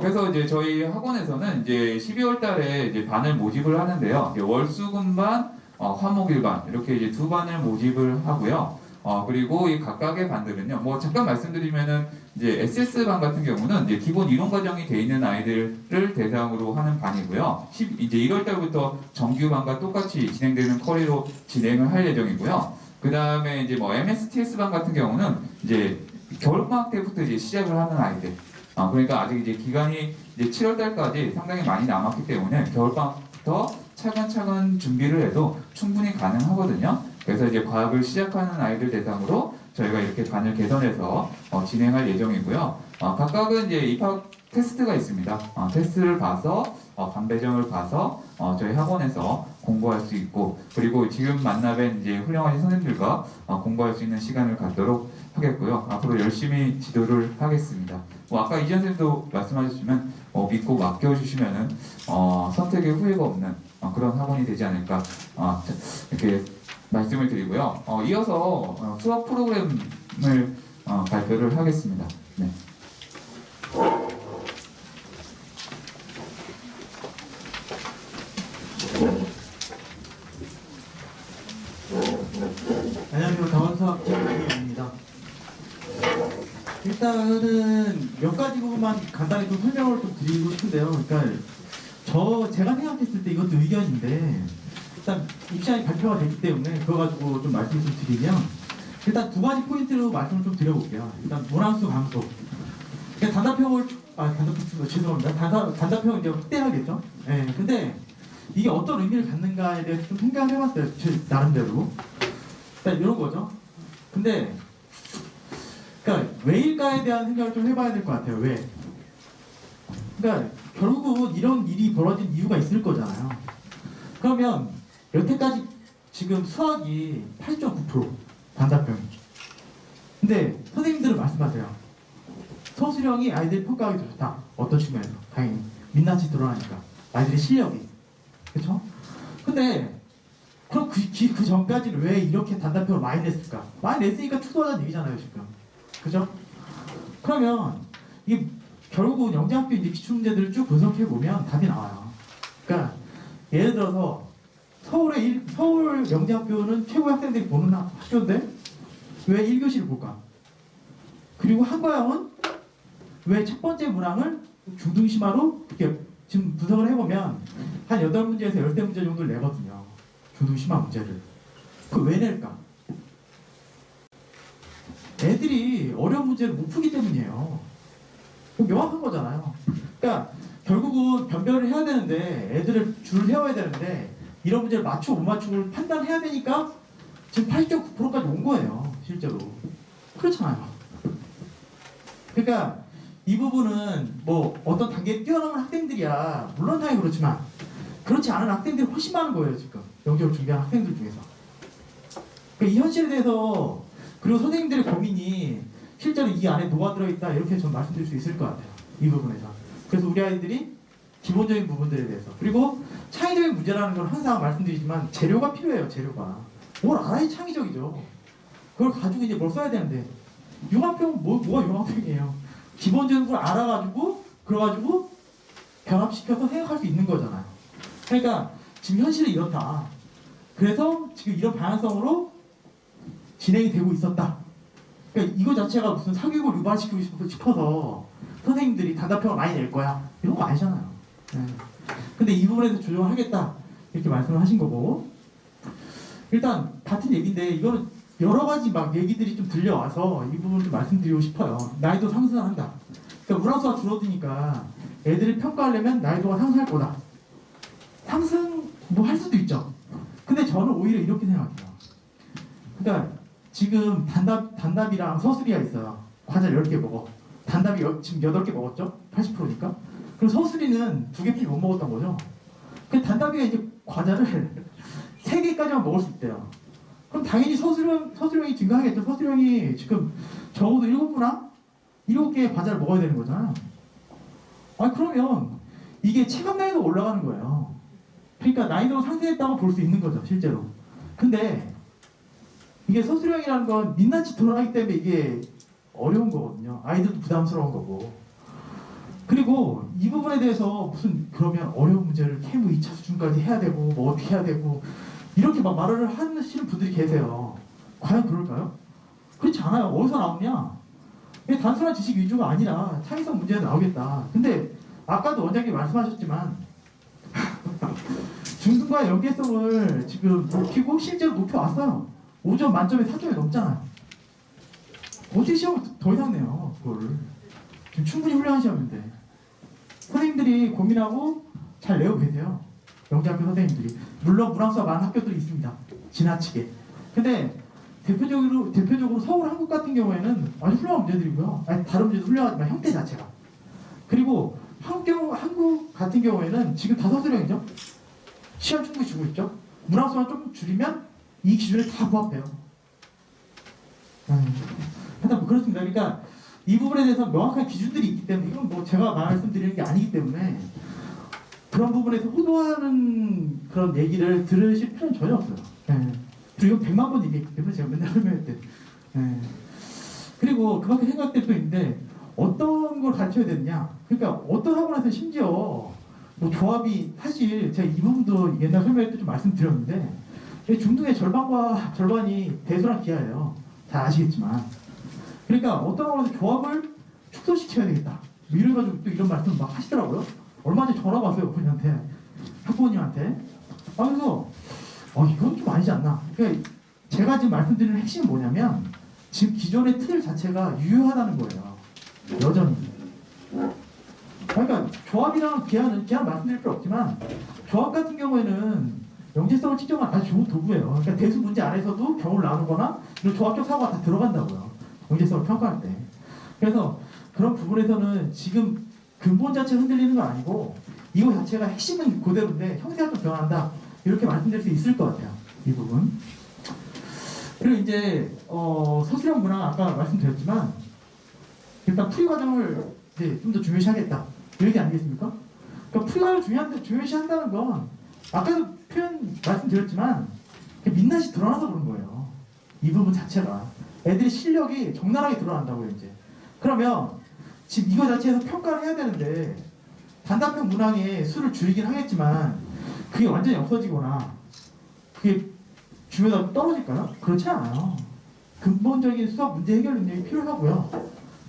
그래서 이제 저희 학원에서는 이제 12월 달에 이제 반을 모집을 하는데요. 이제 월수금반, 화목일반 이렇게 이제 2반을 모집을 하고요. 그리고 이 각각의 반들은요. 뭐 잠깐 말씀드리면은 이제 SS반 같은 경우는 이제 기본 이론 과정이 돼 있는 아이들을 대상으로 하는 반이고요. 이제 1월 달부터 정규반과 똑같이 진행되는 커리로 진행을 할 예정이고요. 그 다음에 이제 뭐 MSTS반 같은 경우는 이제 겨울방학 때부터 이제 시작을 하는 아이들. 그러니까 아직 이제 기간이 이제 7월 달까지 상당히 많이 남았기 때문에 겨울방학부터 차근차근 준비를 해도 충분히 가능하거든요. 그래서 이제 과학을 시작하는 아이들 대상으로 저희가 이렇게 반을 개선해서 진행할 예정이고요. 각각은 이제 입학 테스트가 있습니다. 테스트를 봐서 반 배정을 봐서 저희 학원에서 공부할 수 있고, 그리고 지금 만나뵌 이제 훌륭하신 선생님들과 공부할 수 있는 시간을 갖도록 하겠고요. 앞으로 열심히 지도를 하겠습니다. 아까 이지현 선생님도 말씀하셨지만 믿고 맡겨주시면은 선택에 후회가 없는 그런 학원이 되지 않을까 이렇게 말씀을 드리고요. 이어서 수학 프로그램을 발표를 하겠습니다. 네. 안녕하세요. 다원수학 김민입니다. 일단은 몇 가지 부분만 간단히 좀 설명을 좀 드리고 싶은데요. 그러니까 제가 생각했을 때 이것도 의견인데, 일단 입시안이 발표가 됐기 때문에 그거 가지고 좀 말씀을 좀 드리면, 일단 두 가지 포인트로 말씀을 좀 드려볼게요. 일단 문항수 감소. 그러니까 단답형을 죄송합니다. 단답형을 이제 확대하겠죠. 예. 근데 이게 어떤 의미를 갖는가에 대해서 좀 생각을 해봤어요. 제 나름대로. 일단 이런 거죠. 근데 그러니까 왜일까에 대한 생각을 좀 해봐야 될 것 같아요. 왜? 그러니까 결국은 이런 일이 벌어진 이유가 있을 거잖아요. 그러면 여태까지 지금 수학이 8.9% 단답형이. 근데 선생님들은 말씀하세요. 서술형이 아이들 평가하기 더 좋다. 어떤 측면에서? 당연히 민낯이 드러나니까 아이들의 실력이. 그렇죠? 근데 그럼 그 전까지는 왜 이렇게 단답형을 많이 냈을까? 많이 냈으니까 추도하자는 얘기잖아요, 지금. 그죠? 그러면 이게 결국은 영재학교 이제 기출문제들을 쭉 분석해 보면 답이 나와요. 그러니까 예를 들어서 서울 영재학교는 최고의 학생들이 보는 학교인데 왜 1교시를 볼까? 그리고 한과형은 왜 첫 번째 문항을 중등심화로 이렇게 지금 분석을 해보면 한 8문제에서 10문제 정도를 내거든요. 중등심화 문제를. 그걸 왜 낼까? 애들이 어려운 문제를 못 풀기 때문이에요. 명확한 거잖아요. 그러니까 결국은 변별을 해야 되는데 애들을 줄을 세워야 되는데 이런 문제를 맞추고 못 맞추고를 판단해야 되니까 지금 8.9%까지 온 거예요. 실제로. 그렇잖아요. 그러니까 이 부분은 뭐 어떤 단계에 뛰어넘은 학생들이야 물론 당연히 그렇지만 그렇지 않은 학생들이 훨씬 많은 거예요. 지금 영재를 준비한 학생들 중에서. 그러니까 이 현실에 대해서 그리고 선생님들의 고민이 실제로 이 안에 녹아들어 있다 이렇게 전 말씀드릴 수 있을 것 같아요. 이 부분에서. 그래서 우리 아이들이 기본적인 부분들에 대해서 그리고 창의적인 문제라는 건 항상 말씀드리지만 재료가 필요해요. 재료가. 뭘 알아야 창의적이죠. 그걸 가지고 이제 뭘 써야 되는데 융합형 뭐가 융합형이에요. 기본적인 걸 알아가지고 그래가지고 결합시켜서 생각할 수 있는 거잖아요. 그러니까 지금 현실이 이렇다. 그래서 지금 이런 방향성으로 진행이 되고 있었다. 그러니까 이거 자체가 무슨 사교육을 유발시키고 싶어서 선생님들이 단답형을 많이 낼 거야. 이런 거 아니잖아요. 네. 근데 이 부분에서 조정을 하겠다. 이렇게 말씀을 하신 거고. 일단 같은 얘기인데 이거는 여러 가지 막 얘기들이 좀 들려와서 이 부분을 좀 말씀드리고 싶어요. 나이도 상승을 한다. 그러니까 문항수가 줄어드니까 애들을 평가하려면 나이도가 상승할 거다. 상승 뭐 할 수도 있죠. 근데 저는 오히려 이렇게 생각해요. 그러니까 지금 단답이랑 서술이가 있어요. 과자를 10개 먹어. 단답이 지금 8개 먹었죠? 80%니까. 그럼 서술이는 2개뿐이 못 먹었던 거죠. 그 단답이가 이제 과자를 3개까지만 먹을 수 있대요. 그럼 당연히 서술형이 증가하겠죠. 서술형이 지금 적어도 7문항? 7개의 과자를 먹어야 되는 거잖아요. 그러면 이게 체감 난이도가 올라가는 거예요. 그러니까 난이도가 상승했다고 볼 수 있는 거죠. 실제로. 근데 이게 서술형이라는 건 민낯이 드러나기 때문에 이게 어려운 거거든요. 아이들도 부담스러운 거고. 그리고 이 부분에 대해서 무슨 그러면 어려운 문제를 캐무 2차 수준까지 해야 되고 뭐 어떻게 해야 되고 이렇게 막 말을 하시는 분들이 계세요. 과연 그럴까요? 그렇지 않아요. 어디서 나오냐? 이게 단순한 지식 위주가 아니라 창의성 문제가 나오겠다. 근데 아까도 원장님 말씀하셨지만 중등과 연계성을 지금 높이고 실제로 높여왔어요. 5점 만점에 4점이 넘잖아요. 어떻게 시험을 더 이상 내요, 그거를. 지금 충분히 훌륭한 시험인데. 선생님들이 고민하고 잘 내고 계세요. 영재학교 선생님들이. 물론 문항수가 많은 학교들이 있습니다. 지나치게. 근데 대표적으로 서울 한국 같은 경우에는 아주 훌륭한 문제들이고요. 아니, 다른 문제도 훌륭하지만 형태 자체가. 그리고 한국 같은 경우에는 지금 다 서술형이죠. 시간 충분히 주고 있죠. 문항수만 좀 줄이면 이 기준에 다 부합해요. 하여튼 뭐 그렇습니다. 그러니까 이 부분에 대해서 명확한 기준들이 있기 때문에 이건 뭐 제가 말씀드리는 게 아니기 때문에 그런 부분에서 호도하는 그런 얘기를 들으실 필요는 전혀 없어요. 그리고 100만 번 얘기했기 때문에 제가 맨날 설명할 때. 그리고 그밖에 생각될 또 있는데 어떤 걸 가르쳐야 되느냐. 그러니까 어떤 학원에서 심지어 뭐 조합이 사실 제가 이 부분도 옛날 설명할 때 좀 말씀드렸는데 중등의 절반과 절반이 대수랑 기하예요. 잘 아시겠지만. 그러니까 어떤 학원에서 조합을 축소시켜야 되겠다. 뭐 이래가지고 또 이런 말씀 막 하시더라고요. 얼마 전에 전화 왔어요, 그분한테. 학부모님한테. 그래서 이건 좀 아니지 않나. 그러니까 제가 지금 말씀드리는 핵심은 뭐냐면 지금 기존의 틀 자체가 유효하다는 거예요. 여전히. 그러니까 조합이랑 기하는 말씀드릴 필요 없지만 조합 같은 경우에는 영재성을 측정한 아주 좋은 도구예요. 그러니까 대수 문제 안에서도 경우를 나누거나 이런 조합적 사고가 다 들어간다고요. 영재성을 평가할 때. 그래서 그런 부분에서는 지금 근본 자체가 흔들리는 건 아니고 이거 자체가 핵심은 그대로인데 형태가 좀 변한다. 이렇게 말씀드릴 수 있을 것 같아요. 이 부분. 그리고 이제 서술형 문항 아까 말씀드렸지만 일단 풀이 과정을 이제 좀 더 중요시하겠다. 이 얘기 아니겠습니까? 그러니까 풀이 과정을 중요시한다는 건 아까도 표현 말씀드렸지만 민낯이 드러나서 그런 거예요. 이 부분 자체가 애들의 실력이 적나라하게 드러난다고요. 이제 그러면 지금 이거 자체에서 평가를 해야 되는데 단답형 문항의 수를 줄이긴 하겠지만 그게 완전히 없어지거나 그게 중요하다 떨어질까요? 그렇지 않아요. 근본적인 수학 문제 해결 능력이 필요하고요.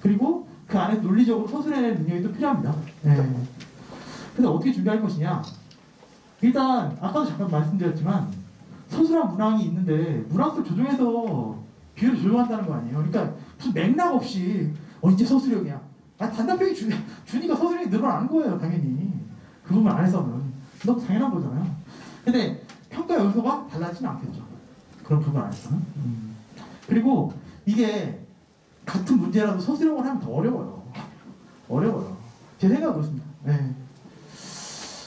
그리고 그 안에 논리적으로 서술해낼 능력이 또 필요합니다. 그래서 어떻게 준비할 것이냐? 일단 아까도 잠깐 말씀드렸지만 서술한 문항이 있는데 문항수를 조정해서 비율을 조정한다는 거 아니에요. 그러니까 무슨 맥락 없이 이제 서술형이야. 단답형이 주니까 서술형이 늘어나는 거예요. 당연히. 그 부분 안에서는. 너무 당연한 거잖아요. 근데 평가 요소가 달라지진 않겠죠. 그런 부분 안에서는. 그리고 이게 같은 문제라도 서술형을 하면 더 어려워요. 어려워요. 제 생각은 그렇습니다.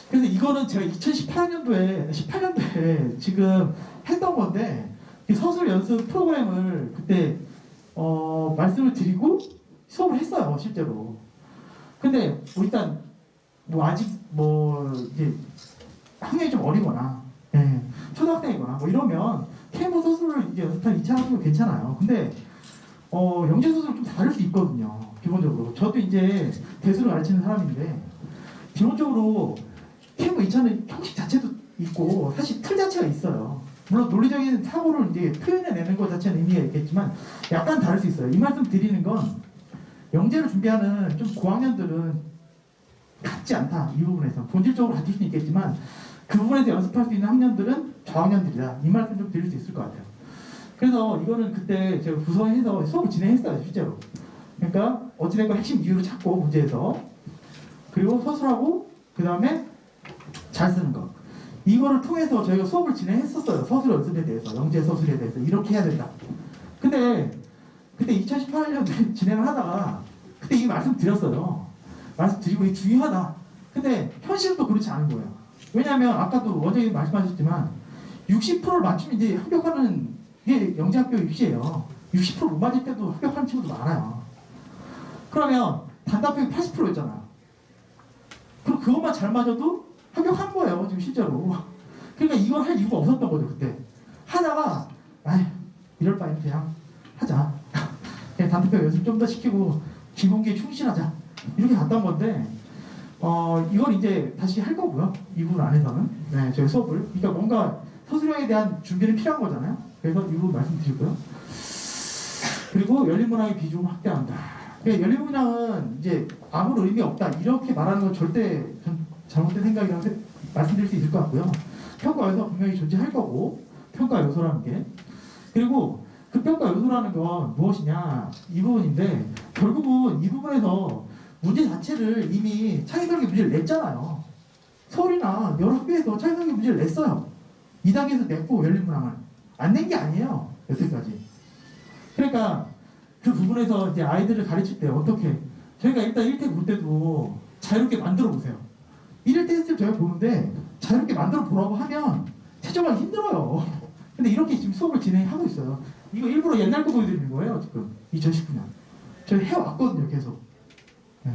그래서 이거는 제가 18년도에 지금 했던 건데 이 서술 연습 프로그램을 그때 말씀을 드리고 수업을 했어요. 실제로. 근데 일단 아직 이제 학년이 좀 어리거나 초등학생이거나 이러면 케모 서술을 이제 연습한 2차 하는 건 괜찮아요. 근데 영재 서술은 좀 다를 수 있거든요. 기본적으로. 저도 이제 대수를 가르치는 사람인데 기본적으로 케모 2차는 형식 자체도 있고 사실 틀 자체가 있어요. 물론 논리적인 사고를 이제 표현해내는 것 자체는 의미가 있겠지만 약간 다를 수 있어요. 이 말씀 드리는 건 영재를 준비하는 좀 고학년들은 같지 않다. 이 부분에서 본질적으로 같을 수는 있겠지만 그 부분에서 연습할 수 있는 학년들은 저학년들이다. 이 말씀 좀 드릴 수 있을 것 같아요. 그래서 이거는 그때 제가 구성해서 수업을 진행했어요. 실제로. 그러니까 어찌됐건 핵심 이유를 찾고 문제에서 그리고 서술하고 그 다음에 잘 쓰는 거. 이거를 통해서 저희가 수업을 진행했었어요. 서술 연습에 대해서, 영재 서술에 대해서 이렇게 해야 된다. 근데 그때 2018년에 진행을 하다가 그때 이 말씀 드렸어요. 말씀드리고 이게 중요하다. 근데 현실은 또 그렇지 않은 거예요. 왜냐하면 아까도 원장님 말씀하셨지만 60%를 맞추면 이제 합격하는 게 영재학교 입시예요. 60% 못 맞을 때도 합격하는 친구도 많아요. 그러면 단답형이 80%였잖아요. 그럼 그것만 잘 맞아도 합격한 거예요. 지금 실제로. 그러니까 이걸 할 이유가 없었던 거죠. 그때. 하다가 이럴 바에는 그냥 하자. 그냥 단답형 연습 좀 더 시키고 기본기에 충실하자. 이렇게 갔던 건데 이걸 이제 다시 할 거고요. 이 부분 안에서는. 저희 수업을. 그러니까 뭔가 서술형에 대한 준비는 필요한 거잖아요. 그래서 이 부분 말씀드리고요. 그리고 열린 문항의 비중을 확대한다. 그러니까 열린문항은 이제 아무런 의미 없다 이렇게 말하는 건 절대 전 잘못된 생각이라고 말씀드릴 수 있을 것 같고요. 평가 요소가 분명히 존재할 거고 평가 요소라는 게 그리고 그 평가 요소라는 건 무엇이냐 이 부분인데 결국은 이 부분에서 문제 자체를 이미 창의설계 문제를 냈잖아요. 서울이나 여러 학교에서 창의설계 문제를 냈어요. 2단계에서 냈고 열린문항을 안 낸 게 아니에요. 여태까지. 그러니까 그 부분에서 이제 아이들을 가르칠 때 어떻게 저희가 일단 1태 볼 때도 자유롭게 만들어 보세요. 1일 테스트를 저희가 보는데 자유롭게 만들어 보라고 하면 최저가 힘들어요. 근데 이렇게 지금 수업을 진행하고 있어요. 이거 일부러 옛날 거 보여드리는 거예요. 지금 2019년. 저희 해왔거든요. 계속. 네.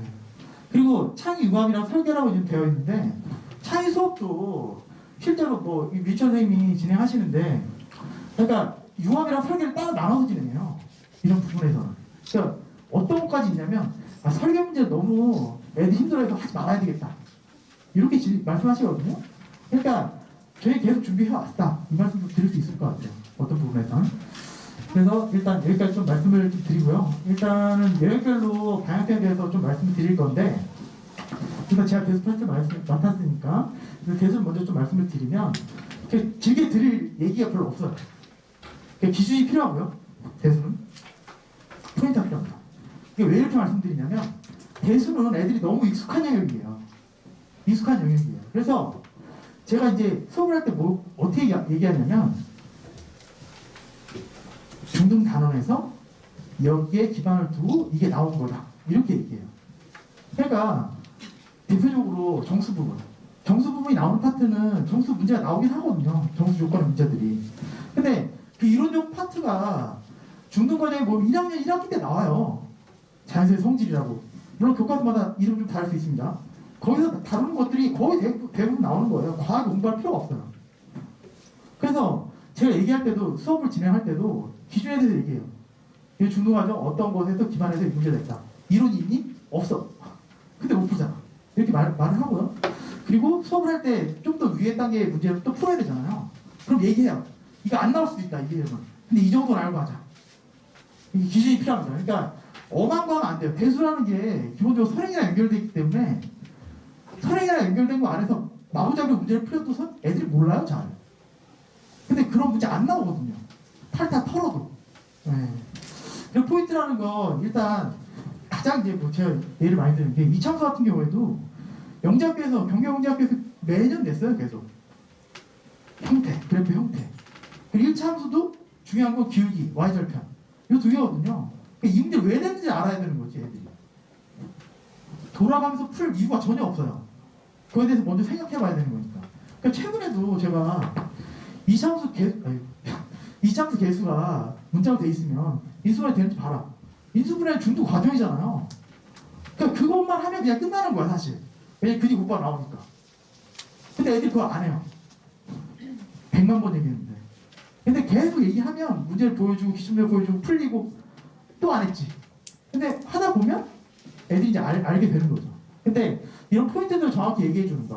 그리고 창의 융합이랑 설계라고 지금 되어 있는데 창의 수업도 실제로 뭐 미추 선생님이 진행하시는데 그러니까 융합이랑 설계를 따로 나눠서 진행해요. 이런 부분에서는. 그러니까 어떤 것까지 있냐면 설계 문제 너무 애들 힘들어해서 하지 말아야 되겠다. 이렇게 말씀하시거든요. 그러니까 저희 계속 준비해왔다. 이 말씀도 드릴 수 있을 것 같아요. 어떤 부분에서는. 그래서 일단 여기까지 좀 말씀을 좀 드리고요. 일단은 영역별로 방향성에 대해서 좀 말씀을 드릴 건데 일단 제가 계속 파트 맡았으니까 계속 먼저 좀 말씀을 드리면 길게 드릴 얘기가 별로 없어요. 기준이 필요하고요. 대수는 포인트가 필요합니다. 이게 왜 이렇게 말씀드리냐면 대수는 애들이 너무 익숙한 영역이에요. 익숙한 영역이에요. 그래서 제가 이제 수업을 할 때 뭐 어떻게 얘기하냐면 중등 단원에서 여기에 기반을 두고 이게 나온 거다. 이렇게 얘기해요. 그러니까 대표적으로 정수 부분. 정수 부분이 나오는 파트는 정수 문제가 나오긴 하거든요. 정수 조건의 문제들이. 근데 그 이론적 파트가 중등 과정에 뭐 1학년 1학기 때 나와요. 자연수의 성질이라고. 물론 교과서마다 이름 좀 다를 수 있습니다. 거기서 다루는 것들이 거의 대부분 나오는 거예요. 과학 공부할 필요가 없어요. 그래서 제가 얘기할 때도 수업을 진행할 때도 기준에 대해서 얘기해요. 이 중등과정 어떤 것에서 기반해서 문제가 있다. 이론이 있니? 없어. 근데 못 풀잖아. 이렇게 말을 하고요. 그리고 수업을 할 때 좀 더 위에 단계의 문제를 또 풀어야 되잖아요. 그럼 얘기해요. 이거 안 나올 수도 있다. 이게 근데 이 정도는 알고 하자. 이게 기준이 필요합니다. 그러니까 엄한 거 하면 안 돼요. 대수라는 게 기본적으로 선행이랑 연결되어 있기 때문에 선행이랑 연결된 거 안에서 마구잡이 문제를 풀어도 애들이 몰라요. 잘. 근데 그런 문제 안 나오거든요. 탈탈 털어도. 네. 그 포인트라는 건 일단 가장 이제 뭐 제가 예를 많이 드는 게 이창수 같은 경우에도 영재학교에서 경기영재학교에서 매년 냈어요. 계속. 형태, 그래프 형태. 그리고 1차 함수도 중요한 건 기울기, y절편. 이 두 개거든요. 이 문제를 왜 냈는지 알아야 되는 거지, 애들이. 돌아가면서 풀 이유가 전혀 없어요. 그거에 대해서 먼저 생각해 봐야 되는 거니까. 그러니까 최근에도 제가 이창수 개수가 문자로 돼 있으면 인수분해 되는지 봐라. 인수분해는 중도 과정이잖아요. 그러니까 그것만 하면 그냥 끝나는 거야, 사실. 왜냐면 그게 곧바로 나오니까. 근데 애들이 그거 안 해요. 100만 번 얘기했는데. 근데 계속 얘기하면 문제를 보여주고 기준을 보여주고 풀리고 또 안 했지. 근데 하다 보면 애들이 이제 알게 되는 거죠. 근데 이런 포인트들을 정확히 얘기해 주는 거.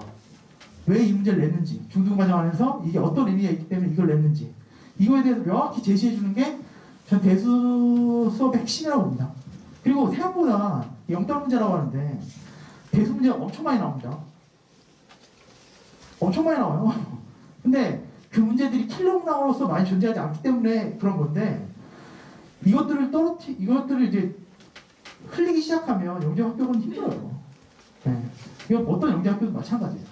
왜 이 문제를 냈는지, 중등과정 안에서 이게 어떤 의미가 있기 때문에 이걸 냈는지, 이거에 대해서 명확히 제시해 주는 게 전 대수 수업의 핵심이라고 봅니다. 그리고 생각보다 영달 문제라고 하는데 대수 문제가 엄청 많이 나옵니다. 엄청 많이 나와요. 근데 그 문제들이 킬러 문항으로서 많이 존재하지 않기 때문에 그런 건데 이것들을 이제 흘리기 시작하면 영재 합격은 힘들어요. 네. 이건 어떤 영재 학교도 마찬가지예요.